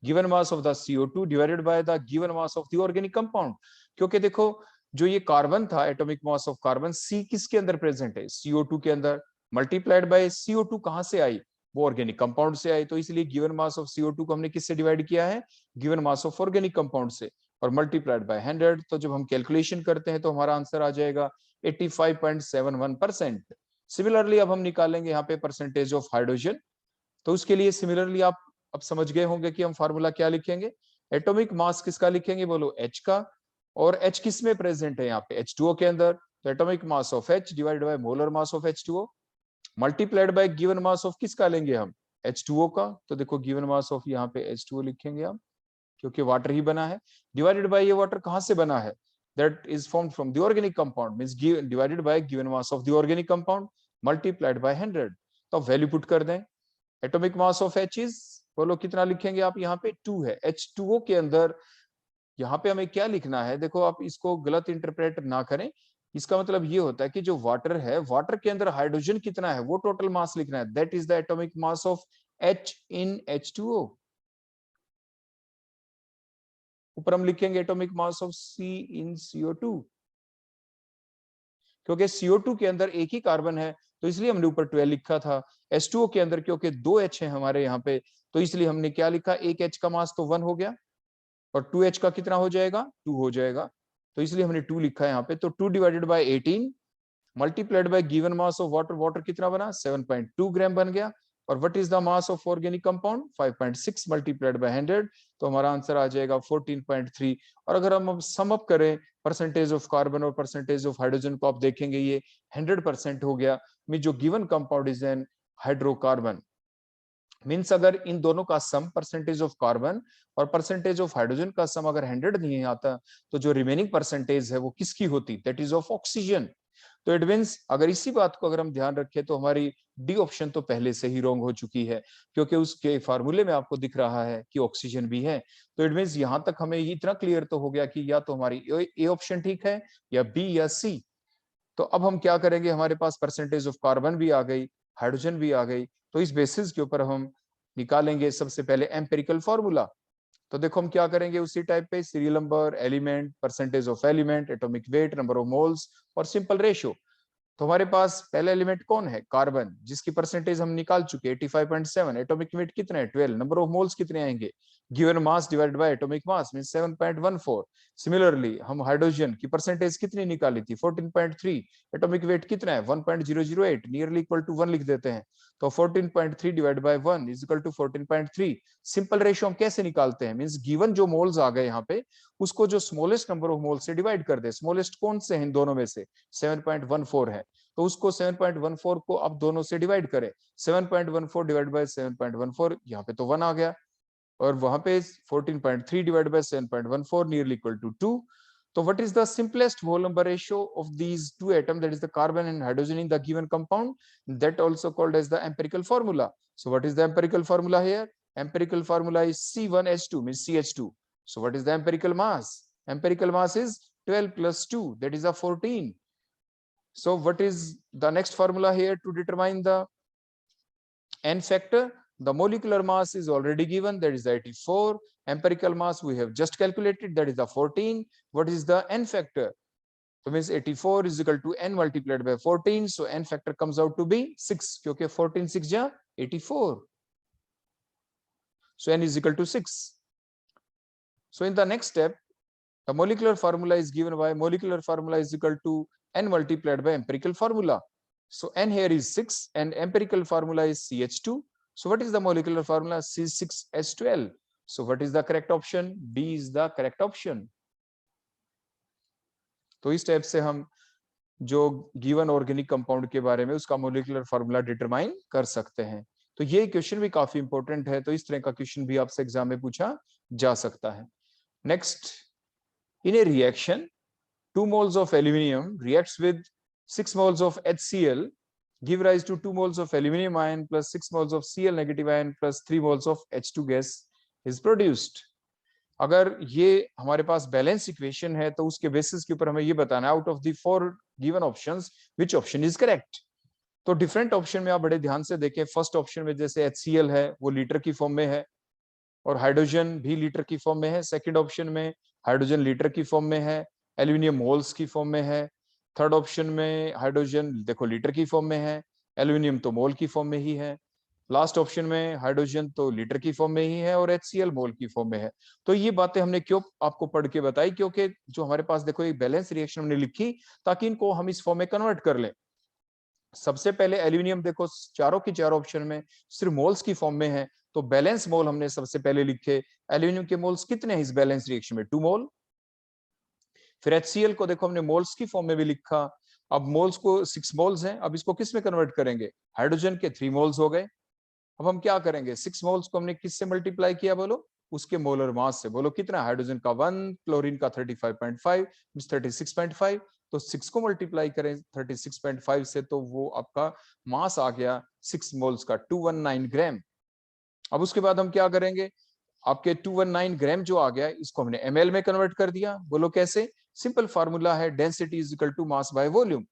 given mass of the CO2 divided by the given mass of the organic compound. क्योंकि देखो जो ये कार्बन था, atomic mass of carbon C किसके अंदर प्रेजेंट है, CO2 के अंदर, मल्टीप्लाइड बाय CO2 कहां से आई, वो ऑर्गेनिक कंपाउंड से आई, तो इसलिए गिवन मास ऑफ CO2 को हमने किससे डिवाइड किया है, given mass of organic compound से, और मल्टीप्लाइड बाय 100। तो जब हम कैलकुलेशन करते हैं तो हमारा आंसर आ जाएगा 85.71%। सिमिलरली अब हम निकालेंगे यहाँ पे परसेंटेज ऑफ हाइड्रोजन, तो उसके लिए सिमिलरली आप अब समझ गए होंगे कि हम फार्मूला क्या लिखेंगे, एटॉमिक मास किसका लिखेंगे, बोलो H का, और H किस में प्रेजेंट है यहाँ पे, H2O के अंदर, तो atomic mass of H divided by molar mass of H2O multiplied by given mass of किसका लेंगे हम, H2O का, तो देखो गिवन मास ऑफ यहाँ पे H2O लिखेंगे आप, क्योंकि वाटर ही बना है, डिवाइडेड बाय ये वाटर कहाँ से बना है, that is formed from the organic compound, means divided by given mass of the organic compound multiplied by 100। तो वैल्यू पुट कर दें। Atomic mass of H is, बोलो कितना लिखेंगे आप, यहाँ पे 2 है। H2O के अंदर यहाँ पे हमें क्या लिखना है, देखो आप इसको गलत इंटरप्रेट ना करें। इसका मतलब ये होता है कि जो वाटर है, वाटर के अंदर हाइड्रोजन कितना है वो टोटल मास लिखना है, that is the atomic mass of H in H2O। ऊपर हम लिखेंगे atomic mass of C in CO2, क्योंकि CO2 के अंदर एक ही कार्बन है तो इसलिए हमने ऊपर 12 लिखा था। H2O के अंदर क्योंकि 2 H है हमारे यहाँ पे, तो इसलिए हमने क्या लिखा, एक H का मास तो 1 हो गया और 2H का कितना हो जाएगा, 2 हो जाएगा, तो इसलिए हमने 2 लिखा है यहाँ पे। तो 2 divided by 18 multiplied by given mass of water, water कितना बना 7.2 ग्राम बन गया। और what is the mass of organic compound 5.6 multiplied by 100, तो हमारा आंसर आ जाएगा 14.3। और अगर हम सम अप करें परसेंटेज ऑफ कार्बन और परसेंटेज ऑफ हाइड्रोजन को, आप देखेंगे ये 100% हो गया। मीन जो given compound is an hydrocarbon, means अगर इन दोनों का सम परसेंटेज ऑफ कार्बन और परसेंटेज ऑफ हाइड्रोजन का सम अगर 100 नहीं आता, तो जो रिमेनिंग परसेंटेज है वो किसकी होती, दैट इज ऑफ ऑक्सीजन। तो इट मीन्स अगर इसी बात को अगर हम ध्यान रखें तो हमारी डी ऑप्शन तो पहले से ही रॉन्ग हो चुकी है, क्योंकि उसके फार्मूले में आपको दिख रहा है कि ऑक्सीजन भी है। तो इट मीन्स यहां तक हमें इतना क्लियर तो हो गया कि या तो हमारी ए ऑप्शन ठीक है या बी या सी। तो अब हम क्या करेंगे, हमारे पास परसेंटेज ऑफ कार्बन भी आ गई, हाइड्रोजन भी आ गई, तो इस बेसिस के ऊपर हम निकालेंगे सबसे पहले एम्पिरिकल फॉर्मूला। तो देखो हम क्या करेंगे उसी टाइप पे, serial number, element, percentage of element, atomic weight, number of moles और सिंपल रेशियो। तो हमारे पास पहला एलिमेंट कौन है, कार्बन, जिसकी परसेंटेज हम निकाल चुके 85.7, एटॉमिक वेट कितना है 12, नंबर ऑफ मोल्स कितने आएंगे, given mass divided by atomic mass means 7.14। Similarly हम हाइड्रोजन की परसेंटेज कितनी निकाली थी 14.3, एटॉमिक वेट कितना है 1.008, नियरली इक्वल टू 1 लिख देते हैं। तो 14.3 divide by 1 is equal to 14.3। Simple ratio हम कैसे निकालते हैं, मींस गिवन जो मोल्स आ गए यहाँ पे, उसको जो स्मॉलेस्ट नंबर ऑफ मोल्स से डिवाइड कर दे। स्मॉलेस्ट कौन से हैं इन दोनों में से, 7.14 है, तो उसको 7.14 को आप दोनों से डिवाइड करें। 7.14 डिवाइड बाय 7.14, यहाँ पे तो 1 आ गया, और वहां पे 14.3 divide by 7.14 nearly equal to 2। तो what is the simplest whole number ratio of these two atom, that is the carbon and hydrogen in the given compound, that also called as the empirical formula. So what is the empirical formula here? Empirical formula is C1H2 means CH2. So what is the empirical mass? Empirical mass is 12 plus 2, that is a 14. So what is the next formula here to determine the n factor? The molecular mass is already given, that is 84. Empirical mass we have just calculated, that is the 14. What is the n factor? So means 84 is equal to n multiplied by 14. So n factor comes out to be 6, क्योंकि 14 6 ja 84. So n is equal to 6. So in the next step, the molecular formula is given by, molecular formula is equal to n multiplied by empirical formula. So n here is 6 and empirical formula is CH2. So what is the molecular formula? C6H12. So what is the correct option? B is the correct option. तो इस type से हम जो given organic compound के बारे में उसका molecular formula determine कर सकते हैं। तो ये क्वेश्चन भी काफी इंपॉर्टेंट है, तो इस तरह का क्वेश्चन भी आपसे एग्जाम में पूछा जा सकता है। Next, in A reaction 2 moles of aluminum reacts with 6 moles of HCl, give rise to 2 moles of aluminum ion plus 6 moles of Cl negative ion plus 3 moles of H2 gas is produced. अगर ये हमारे पास balance equation है तो उसके basis के ऊपर हमें ये बताना है out of the 4 given options which option is correct. तो डिफरेंट ऑप्शन में आप बड़े ध्यान से देखें। फर्स्ट ऑप्शन में जैसे HCl है वो लीटर की फॉर्म में है और हाइड्रोजन भी लीटर की फॉर्म में है। सेकंड ऑप्शन में हाइड्रोजन लीटर की फॉर्म में है, एल्यूमिनियम मोल्स की फॉर्म में है। थर्ड ऑप्शन में हाइड्रोजन देखो लीटर की फॉर्म में है, एल्यूमिनियम तो मोल की फॉर्म में ही है। लास्ट ऑप्शन में हाइड्रोजन तो लीटर की फॉर्म में ही है और HCl मोल की फॉर्म में है। तो ये बातें हमने क्यों आपको पढ़ के बताई, क्योंकि जो हमारे पास देखो एक बैलेंस रिएक्शन हमने लिखी ताकि इनको हम इस फॉर्म में कन्वर्ट कर लें। सबसे पहले एल्यूमिनियम देखो चारों की चारों ऑप्शन में सिर्फ मोल्स की फॉर्म में है, तो बैलेंस मोल हमने सबसे पहले लिखे। एल्यूमिनियम के मोल्स कितने हैं इस बैलेंस रिएक्शन में, 2 मोल। फिर HCl को देखो हमने मोल्स की फॉर्म में भी लिखा। अब मोल्स को 6 मोल्स हैं, अब इसको किस में कन्वर्ट करेंगे, हाइड्रोजन के 3 मोल्स हो गए। अब हम क्या करेंगे, 6 मोल्स को हमने किससे मल्टीप्लाई किया बोलो, उसके मोलर मास से। बोलो कितना, हाइड्रोजन का 1, क्लोरीन का 35.5 मींस 36.5, तो 6 को मल्टीप्लाई करें 36.5 से तो वो आपका मास आ गया 6 मोल्स का 219 ग्राम। अब उसके बाद हम क्या करेंगे, आपके 219 ग्राम जो आ गया इसको हमने ml में कन्वर्ट कर दिया। बोलो कैसे, सिंपल फार्मूला है density is equal to mass by volume,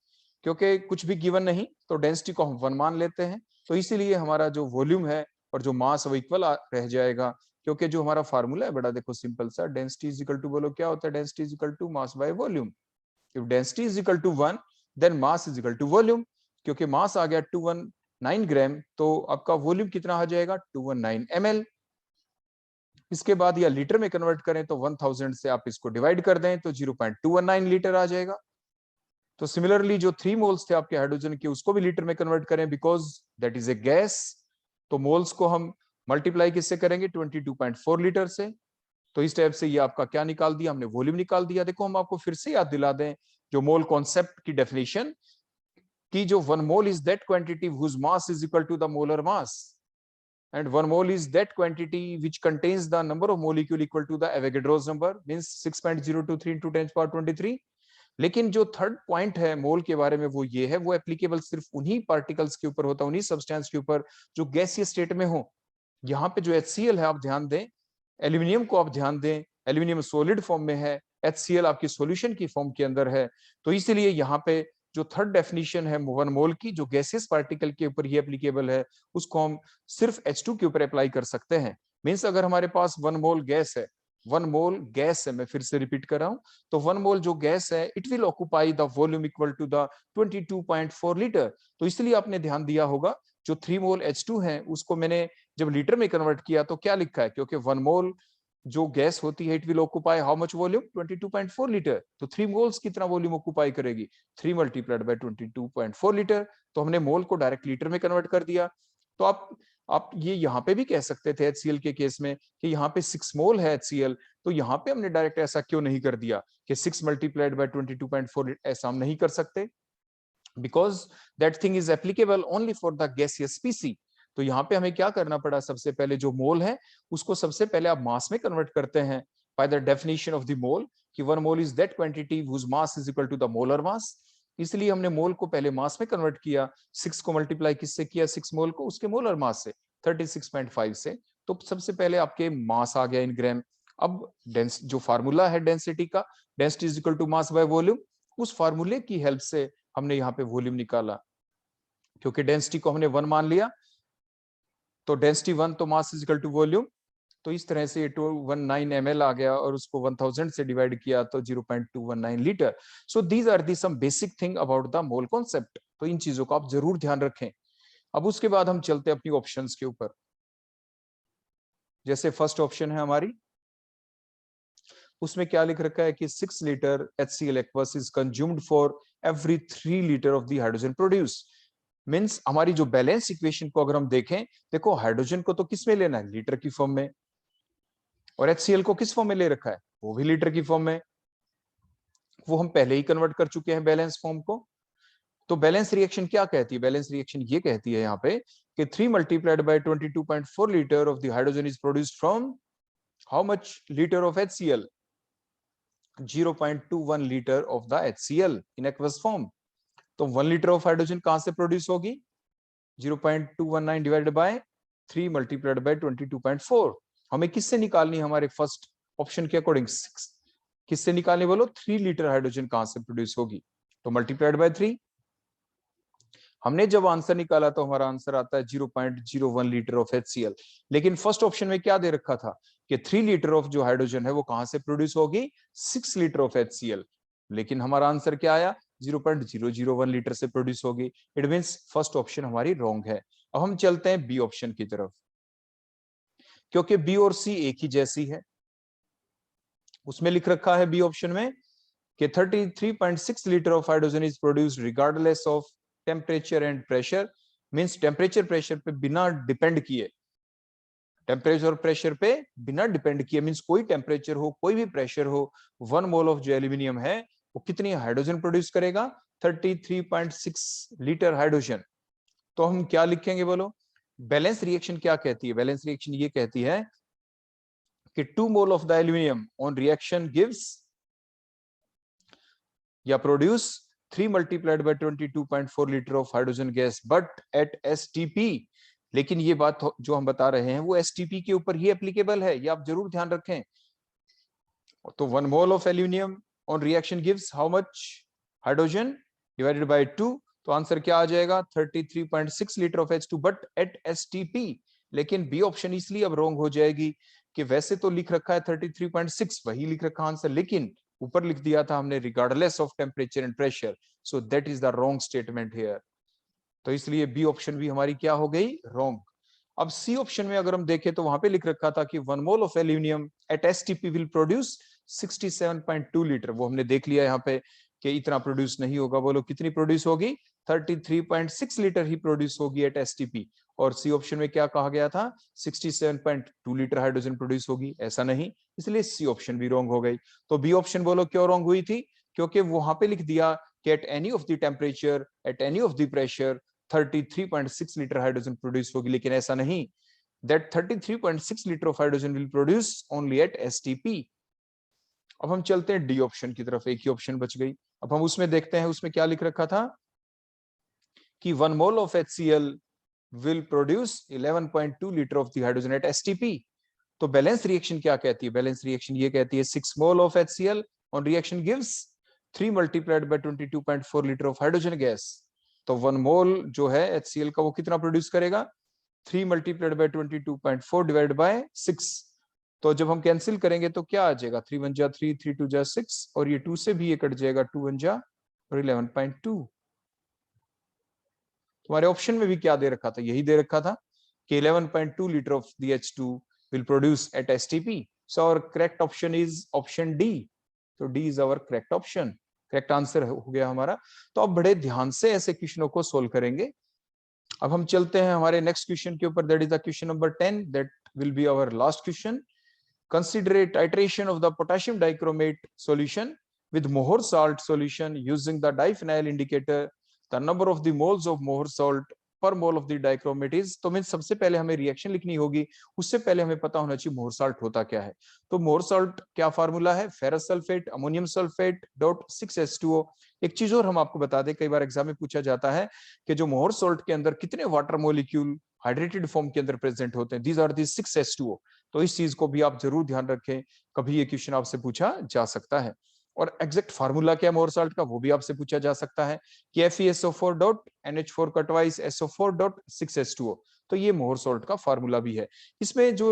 क्योंकि कुछ भी गिवन नहीं तो डेंसिटी को हम 1 मान लेते हैं, तो इसीलिए हमारा जो वॉल्यूम है और जो मास वो इक्वल रह जाएगा, क्योंकि जो हमारा फार्मूला है बड़ा देखो सिंपल सा, डेंसिटी इज इक्वल टू, बोलो क्या होता है, density is equal to mass by volume. If density is equal to 1 then mass is equal to volume, क्योंकि मास आ गया 219 ग्राम तो आपका वॉल्यूम कितना आ जाएगा 219 ml। इसके बाद या लीटर में कन्वर्ट करें तो 1000 से आप इसको डिवाइड कर दें तो 0.219 लीटर आ जाएगा। तो सिमिलरली जो 3 मोल्स थे आपके हाइड्रोजन के उसको भी लीटर में कन्वर्ट करें, because that is a gas, तो मोल्स को हम मल्टीप्लाई किससे करेंगे 22.4 लीटर से। तो इस टाइप से ये आपका क्या निकाल दिया हमने, वॉल्यूम निकाल दिया। देखो हम आपको फिर से याद दिला दें जो मोल कॉन्सेप्ट की डेफिनेशन की, जो 1 mole is that quantity whose mass is equal to the molar mass and 1 mole is that quantity which contains the number of molecule equal to the Avogadro's number means 6.023 into 10 power 23। लेकिन जो third point है मोल के बारे में वो ये है, वो एप्लीकेबल सिर्फ उन्हीं पार्टिकल्स के ऊपर होता है, उन्हीं सब्सटेंस के ऊपर जो गैसीय स्टेट में हो। यहाँ पे जो HCl है आप ध्यान दें, एल्यूमिनियम को आप ध्यान दें, एल्यूमिनियम सॉलिड फॉर्म में है, HCl आपकी सॉल्यूशन की फॉर्म के अंदर है, तो इसीलिए यहाँ पे जो थर्ड डेफिनेशन है 1 मोल की जो गैसियस पार्टिकल के ऊपर ही एप्लीकेबल है, उसको हम सिर्फ H2 के ऊपर अप्लाई कर सकते हैं। मींस अगर हमारे पास 1 मोल गैस है, 1 मोल गैस है, मैं फिर से रिपीट कर रहा हूं, तो 1 मोल जो गैस है it will occupy the volume equal to the 22.4 litre. तो इसलिए आपने ध्यान दिया होगा जो 3 मोल H2 है उसको मैंने जब लीटर में कन्वर्ट किया तो क्या लिखा है, क्योंकि 1 मोल जो गैस होती है it will occupy how much volume 22.4 litre, तो 3 मोल्स कितना वॉल्यूम ऑक्यूपाई करेगी 3 मल्टीप्लाइड बाय 22.4 लीटर, तो हमने मोल को डायरेक्ट लीटर में कन्वर्ट कर दिया। तो आप ये यहाँ पे भी कह सकते थे HCl के केस में कि यहाँ पे 6 मोल है HCl, तो यहाँ पे हमने डायरेक्ट ऐसा क्यों नहीं कर दिया कि 6 मल्टीप्लाइड बाय 22.4, ऐसा हम नहीं कर सकते, because that thing is applicable only for the gaseous स्पीसी। तो यहाँ पे हमें क्या करना पड़ा, सबसे पहले जो मोल है उसको सबसे पहले आप मास में कन्वर्ट करते हैं by the definition of the mole, कि 1 mole is that quantity whose mass is equal to the molar mass. इसलिए हमने मोल को पहले मास में कन्वर्ट किया, 6 को मल्टीप्लाई किससे किया, 6 मोल को उसके मोलर मास से 36.5 से, तो सबसे पहले आपके मास आ गया इन ग्राम। अब जो फार्मूला है डेंसिटी का, density is equal to mass by volume, उस फार्मूले की हेल्प से हमने यहाँ पे वॉल्यूम निकाला, क्योंकि डेंसिटी को हमने 1 मान लिया, तो डेंसिटी 1 तो mass is equal to volume, तो इस तरह से 219 ml आ गया और उसको 1000 से डिवाइड किया तो 0.219 litre. So these are the some basic thing about the mole concept, तो इन चीजों को आप जरूर ध्यान रखें। अब उसके बाद हम चलते हैं अपनी ऑप्शंस के ऊपर। जैसे फर्स्ट ऑप्शन है हमारी, उसमें क्या लिख रखा है कि 6 litre HCl aqueous is consumed for every 3 litre of the hydrogen produce. Means हमारी जो बैलेंस इक्वेशन को अगर हम देखें, देखो हाइड्रोजन को तो किस में लेना है, लीटर की फॉर्म में, और HCl को किस फॉर्म में ले रखा है, वो भी लीटर की फॉर्म में, वो हम पहले ही कन्वर्ट कर चुके हैं बैलेंस फॉर्म को। तो बैलेंस रिएक्शन क्या कहती है, बैलेंस रिएक्शन ये कहती है यहाँ पे कि 3 multiplied by 22.4 litre of the hydrogen is produced from how much litre of HCl, 0.21 litre of the HCl in aqueous form. तो 1 लीटर ऑफ हाइड्रोजन कहां से प्रोड्यूस होगी, 0.219 डिवाइडेड बाय 3 मल्टीप्लाइड बाय 22.4। हमें किससे निकालनी, हमारे फर्स्ट ऑप्शन के according 6 किससे निकालने बोलो, 3 लीटर हाइड्रोजन कहां से प्रोड्यूस होगी, तो मल्टीप्लाइड बाय 3। हमने जब आंसर निकाला तो हमारा आंसर आता है 0.01 लीटर ऑफ HCl, लेकिन फर्स्ट ऑप्शन में क्या दे रखा था कि 3 लीटर ऑफ जो हाइड्रोजन है वो कहां से प्रोड्यूस होगी, 6 लीटर ऑफ HCl, लेकिन हमारा आंसर क्या आया 0.001 लीटर से प्रोड्यूस होगी। इट मींस फर्स्ट ऑप्शन हमारी रॉन्ग है। अब हम चलते हैं बी ऑप्शन की तरफ, क्योंकि बी और सी एक ही जैसी है। उसमें लिख रखा है बी ऑप्शन में कि 33.6 litre of hydrogen is produced regardless of temperature and pressure. Means temperature pressure पे बिना डिपेंड किए, टेम्परेचर और प्रेशर पे बिना डिपेंड किए, मींस कोई टेम्परेचर हो कोई भी प्रेशर हो, 1 मोल ऑफ जो एल्यूमिनियम है वो कितनी हाइड्रोजन प्रोड्यूस करेगा, 33.6 लीटर हाइड्रोजन। तो हम क्या लिखेंगे बोलो, बैलेंस रिएक्शन क्या कहती है? बैलेंस रिएक्शन ये कहती है कि 2 mole of the aluminium on reaction gives या produce 3 multiplied by 22.4 litre of hydrogen gas but at STP. लेकिन ये बात जो हम बता रहे हैं वो एसटीपी के ऊपर ही एप्लीकेबल है, ये आप जरूर ध्यान रखें। तो 1 mole of aluminium on reaction gives how much? Hydrogen divided by 2। तो आंसर क्या आ जाएगा? 33.6 litre of H2 but at STP. लेकिन बी ऑप्शन इसलिए अब रॉन्ग हो जाएगी कि वैसे तो लिख रखा है 33.6, वही लिख रखा आंसर, लेकिन ऊपर लिख दिया था हमने regardless of temperature and pressure, so that is the wrong statement here. तो इसलिए बी ऑप्शन भी हमारी क्या हो गई? रॉन्ग। अब सी ऑप्शन में अगर हम देखें तो वहां पे लिख रखा था कि 1 mole of aluminium at STP will produce 67.2 litre. वो हमने देख लिया यहाँ पे कि इतना प्रोड्यूस नहीं होगा। बोलो कितनी प्रोड्यूस होगी? 33.6 लीटर ही प्रोड्यूस होगी एट एसटीपी। और सी ऑप्शन में क्या कहा गया था? 67.2 लीटर हाइड्रोजन प्रोड्यूस होगी, ऐसा नहीं, इसलिए सी ऑप्शन भी रॉन्ग हो गई। तो बी ऑप्शन बोलो क्यों रॉन्ग हुई थी? क्योंकि वहां पे लिख दिया कि at any of the temperature at any of the pressure 33.6 litre hydrogen produce होगी, लेकिन ऐसा नहीं। That 33.6 litre of hydrogen will produce only at STP. अब हम चलते हैं डी ऑप्शन की तरफ, एक ही ऑप्शन बच गई। अब हम उसमें देखते हैं, उसमें क्या लिख रखा था कि 1 mole of HCl will produce 11.2 litre of the hydrogen at STP. तो बैलेंस रिएक्शन क्या कहती है? बैलेंस रिएक्शन ये कहती है 6 mole of HCl on reaction gives 3 multiplied by 22.4 litre of hydrogen gas. तो 1 मोल जो है HCl का वो कितना प्रोड्यूस करेगा? 3 मल्टीप्लाइड बाय 22.4 डिवाइड बाय 6। तो जब हम कैंसिल करेंगे तो क्या आ जाएगा? 3 1 जा 3, 3 2 जा 6, और ये 2 से भी ये कट जाएगा, 2 1 जा और 11.2। तुम्हारे ऑप्शन में भी क्या दे रखा था? यही दे रखा था कि 11.2 litre of the H2 will produce at STP. So our correct option is option D. तो D is our correct option. Correct answer हो गया हमारा। तो अब बड़े ध्यान से ऐसे क्वेश्चनों को सोल्व करेंगे। अब हम चलते हैं हमारे नेक्स्ट क्वेश्चन के ऊपर, that is the question number 10, that will be our last question. Consider a titration of the potassium dichromate solution with Mohr salt solution using the diphenyl indicator. The number of the moles of Mohr salt per mole of the dichromate is। तो mean सबसे पहले हमें reaction लिखनी होगी, उससे पहले हमें पता होना चाहिए मोहर साल्ट होता क्या है। तो मोहर साल्ट क्या फार्मूला है? Ferrous sulphate ammonium sulphate dot 6H2O। एक चीज और हम आपको बता दें, कई बार एग्जाम में पूछा जाता है कि जो मोहर साल्ट के अंदर कितने वाटर मोलिक्यूल हाइड्रेटेड फॉर्म के अंदर प्रेजेंट होते हैं, दीज आर दी 6H2O। तो इस चीज को भी आप जरूर ध्यान रखें, कभी ये क्वेश्चन आपसे पूछा जा सकता है। और एग्जैक्ट फार्मूला क्या मोहर साल्ट का, वो भी आपसे पूछा जा सकता है कि FeSO4 डॉट NH4 का ट्वाइस SO4 डॉट 6H2O। तो ये मोहर साल्ट का फार्मूला भी है। इसमें जो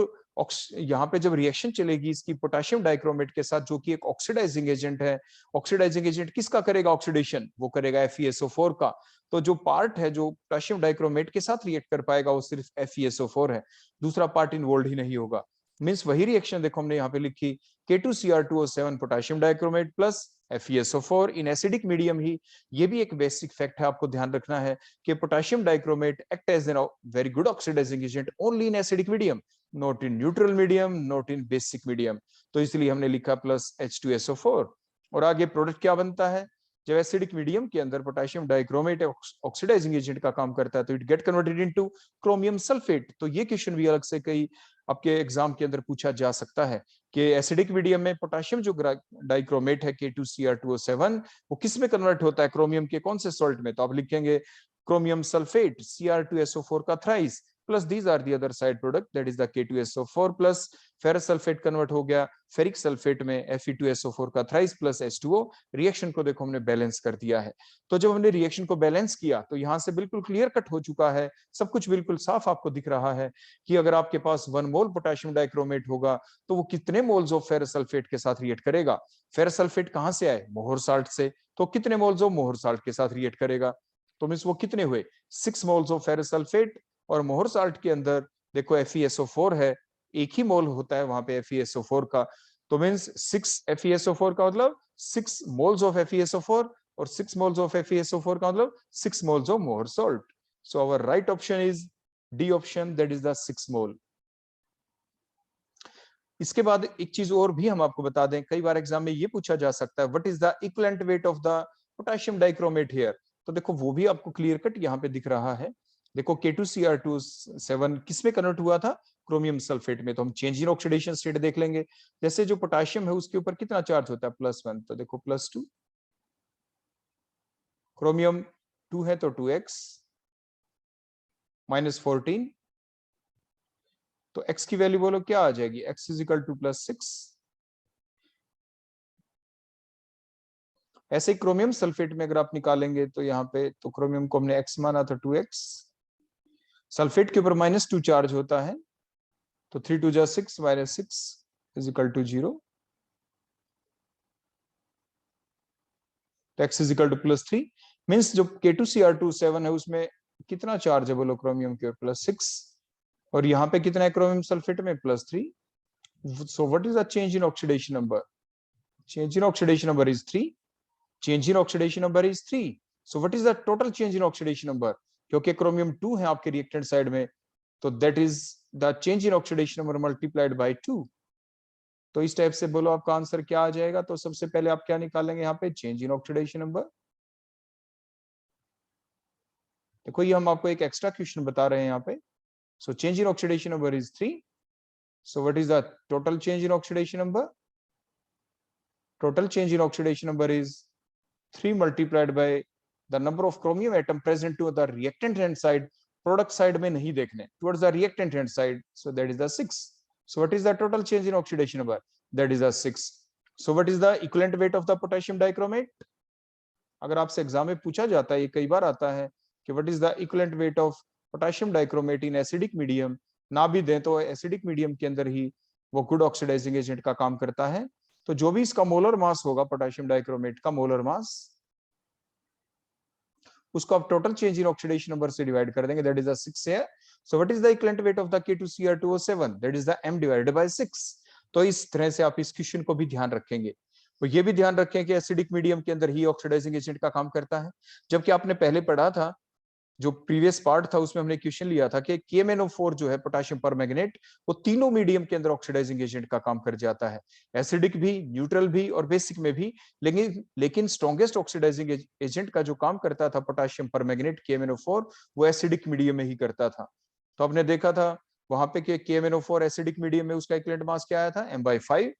यहाँ पे जब रिएक्शन चलेगी इसकी पोटेशियम डाइक्रोमेट के साथ, जो कि एक ऑक्सीडाइजिंग एजेंट है, ऑक्सीडाइजिंग एजेंट किसका करेगा ऑक्सीडेशन? वो करेगा FeSO4 का। तो जो पार्ट है जो पोटेशियम डाइक्रोमेट के साथ रिएक्ट कर पाएगा वो सिर्फ FeSO4 है, दूसरा पार्ट इन्वॉल्व ही नहीं होगा। मींस वही रिएक्शन देखो हमने यहाँ पे लिखी K2Cr2O7 potassium dichromate plus FeSO4 in acidic medium ही। ये भी एक बेसिक फैक्ट है, आपको ध्यान रखना है कि potassium dichromate act as an very good oxidising agent only in acidic medium, not in neutral medium, not in basic medium. तो इसलिए हमने लिखा प्लस H2SO4। और आगे प्रोडक्ट क्या बनता है? जब एसिडिक मीडियम के अंदर पोटेशियम डाइक्रोमेट ऑक्सीडाइजिंग एजेंट का काम करता है तो it get converted into chromium sulphate. तो ये क्वेश्चन भी अलग से कई आपके एग्जाम के अंदर पूछा जा सकता है कि एसिडिक मीडियम में पोटेशियम जो डाइक्रोमेट है K2Cr2O7 वो किस में कन्वर्ट होता है? क्रोमियम के कौन से सॉल्ट में? तो आप लिखेंगे क्रोमियम सल्फेट Cr2SO4 का thrice plus these are the other side product, that is the K2SO4 plus ferrous sulphate convert हो गया फेरिक सल्फेट में Fe2SO4 का थ्राइस प्लस H2O। रिएक्शन को देखो हमने बैलेंस कर दिया है। तो जब हमने रिएक्शन को बैलेंस किया तो यहां से बिल्कुल क्लियर कट हो चुका है, सब कुछ बिल्कुल साफ आपको दिख रहा है कि अगर आपके पास 1 मोल पोटेशियम डाइक्रोमेट होगा तो वो कितने मोल्स ऑफ फेरस सल्फेट के साथ रिएक्ट करेगा? फेरस सल्फेट कहां से आए? मोहर साल्ट से। तो कितने मोल्स ऑफ मोहर साल्ट के साथ रिएक्ट करेगा? तो मींस वो कितने हुए? 6 मोल्स ऑफ फेरस सल्फेट। और मोहर साल्ट के अंदर देखो FeSO4 है, एक ही मोल होता है वहां पे FeSO4 का। तो मींस 6 FeSO4 का मतलब 6 मोल्स ऑफ FeSO4, और 6 मोल्स ऑफ FeSO4 का मतलब 6 moles of Mohr salt. So our right option is D option, that is the 6 mole. इसके बाद एक चीज और भी हम आपको बता दें, कई बार एग्जाम में ये पूछा जा सकता है what is the equivalent weight of the potassium dichromate here. तो देखो वो भी आपको क्लियर कट यहाँ पे दिख रहा है। देखो K2Cr2 7 किस में कन्वर्ट हुआ था, क्रोमियम सल्फेट में। तो हम चेंज इन ऑक्सीडेशन स्टेट देख लेंगे। जैसे जो पोटेशियम है उसके ऊपर कितना चार्ज होता है, +1, तो देखो +2, क्रोमियम 2 है तो 2x, -14, तो x की वैल्यू बोलो क्या आ जाएगी, x = +6। ऐसे ही क्रोमियम सल्फेट में अगर आप निकालेंगे तो यहाँ पे, तो क्रोमियम को हमने x माना तो 2x, सल्फेट के ऊपर -2 चार्ज होता है, तो 3 2 जा 6 -6 = 0, तो x = +3। मीन्स जो K2Cr2 7 है उसमें कितना चार्ज है बोलो, क्रोमियम के ऊपर +6, और यहाँ पे कितना है क्रोमियम सल्फेट में, +3। सो what is the change in oxidation number, change in oxidation number is 3, change in oxidation number is 3, so what is the total change in oxidation number, क्योंकि क्रोमियम 2 है आपके रिएक्टेंट साइड में, तो that is the change in oxidation number multiplied by 2। तो इस type से बोलो आपका आंसर क्या आ जाएगा। तो सबसे पहले आप क्या निकालेंगे यहाँ पे, चेंज इन ऑक्सीडेशन नंबर। देखो ये हम आपको एक एक्स्ट्रा क्वेश्चन बता रहे हैं यहाँ पे। So change in oxidation number is 3, so what is the total change in oxidation number, total change in oxidation number is 3 multiplied by the number of chromium atom present to the reactant hand side, product side में नहीं देखने, towards the reactant hand side, so that is the 6। so what is the total change in oxidation number, that is the 6। so what is the equivalent weight of the potassium dichromate, अगर आपसे exam में पूछा जाता है, ये कई बार आता है कि what is the equivalent weight of potassium dichromate in acidic medium, ना भी दें तो एसिडिक मीडियम के अंदर ही वो गुड ऑक्सीडाइजिंग एजेंट का काम करता है। तो जो भी इसका मोलर मास होगा पोटेशियम डाइक्रोमेट का मोलर मास, उसको आप total change in oxidation number से डिवाइड कर देंगे, दैट इज द 6 है। सो what is the equivalent weight of the K2Cr2O7, that is the m/6। तो इस तरह से आप इस क्वेश्चन को भी ध्यान रखेंगे। तो ये भी ध्यान रखें कि एसिडिक मीडियम के अंदर ही ऑक्सीडाइजिंग एजेंट का काम करता है, जबकि आपने पहले पढ़ा था, जो प्रीवियस पार्ट था उसमें हमने क्वेश्चन लिया था कि KMnO4 जो है पोटेशियम परमैंगनेट, वो तीनों मीडियम के अंदर ऑक्सीडाइजिंग एजेंट का काम कर जाता है, एसिडिक भी, न्यूट्रल भी और बेसिक में भी। लेकिन स्ट्रॉन्गेस्ट ऑक्सीडाइजिंग एजेंट का जो काम करता था पोटेशियम परमैंगनेट KMnO4, वो एसिडिक मीडियम में ही करता था। तो आपने देखा था वहां पे कि KMnO4 एसिडिक मीडियम में उसका इक्विवेलेंट मास क्या आया था, m/5,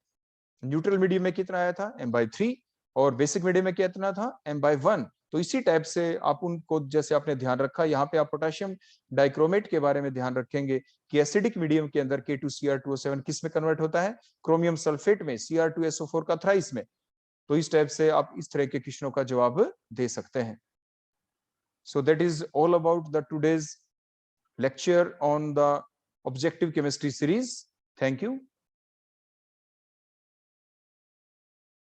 न्यूट्रल मीडियम में कितना आया था, m/3, और बेसिक मीडियम में कितना था, m/1। तो इसी टाइप से आप उनको, जैसे आपने ध्यान रखा, यहाँ पे आप पोटेशियम डाइक्रोमेट के बारे में ध्यान रखेंगे कि एसिडिक मीडियम के अंदर K2Cr2O7 किस में कन्वर्ट होता है, क्रोमियम सल्फेट में, Cr2SO4 का थ्राइस में। तो इस टाइप से आप इस तरह के क्वेश्चनों का जवाब दे सकते हैं। So that is all about the today's lecture on the objective chemistry series. Thank you.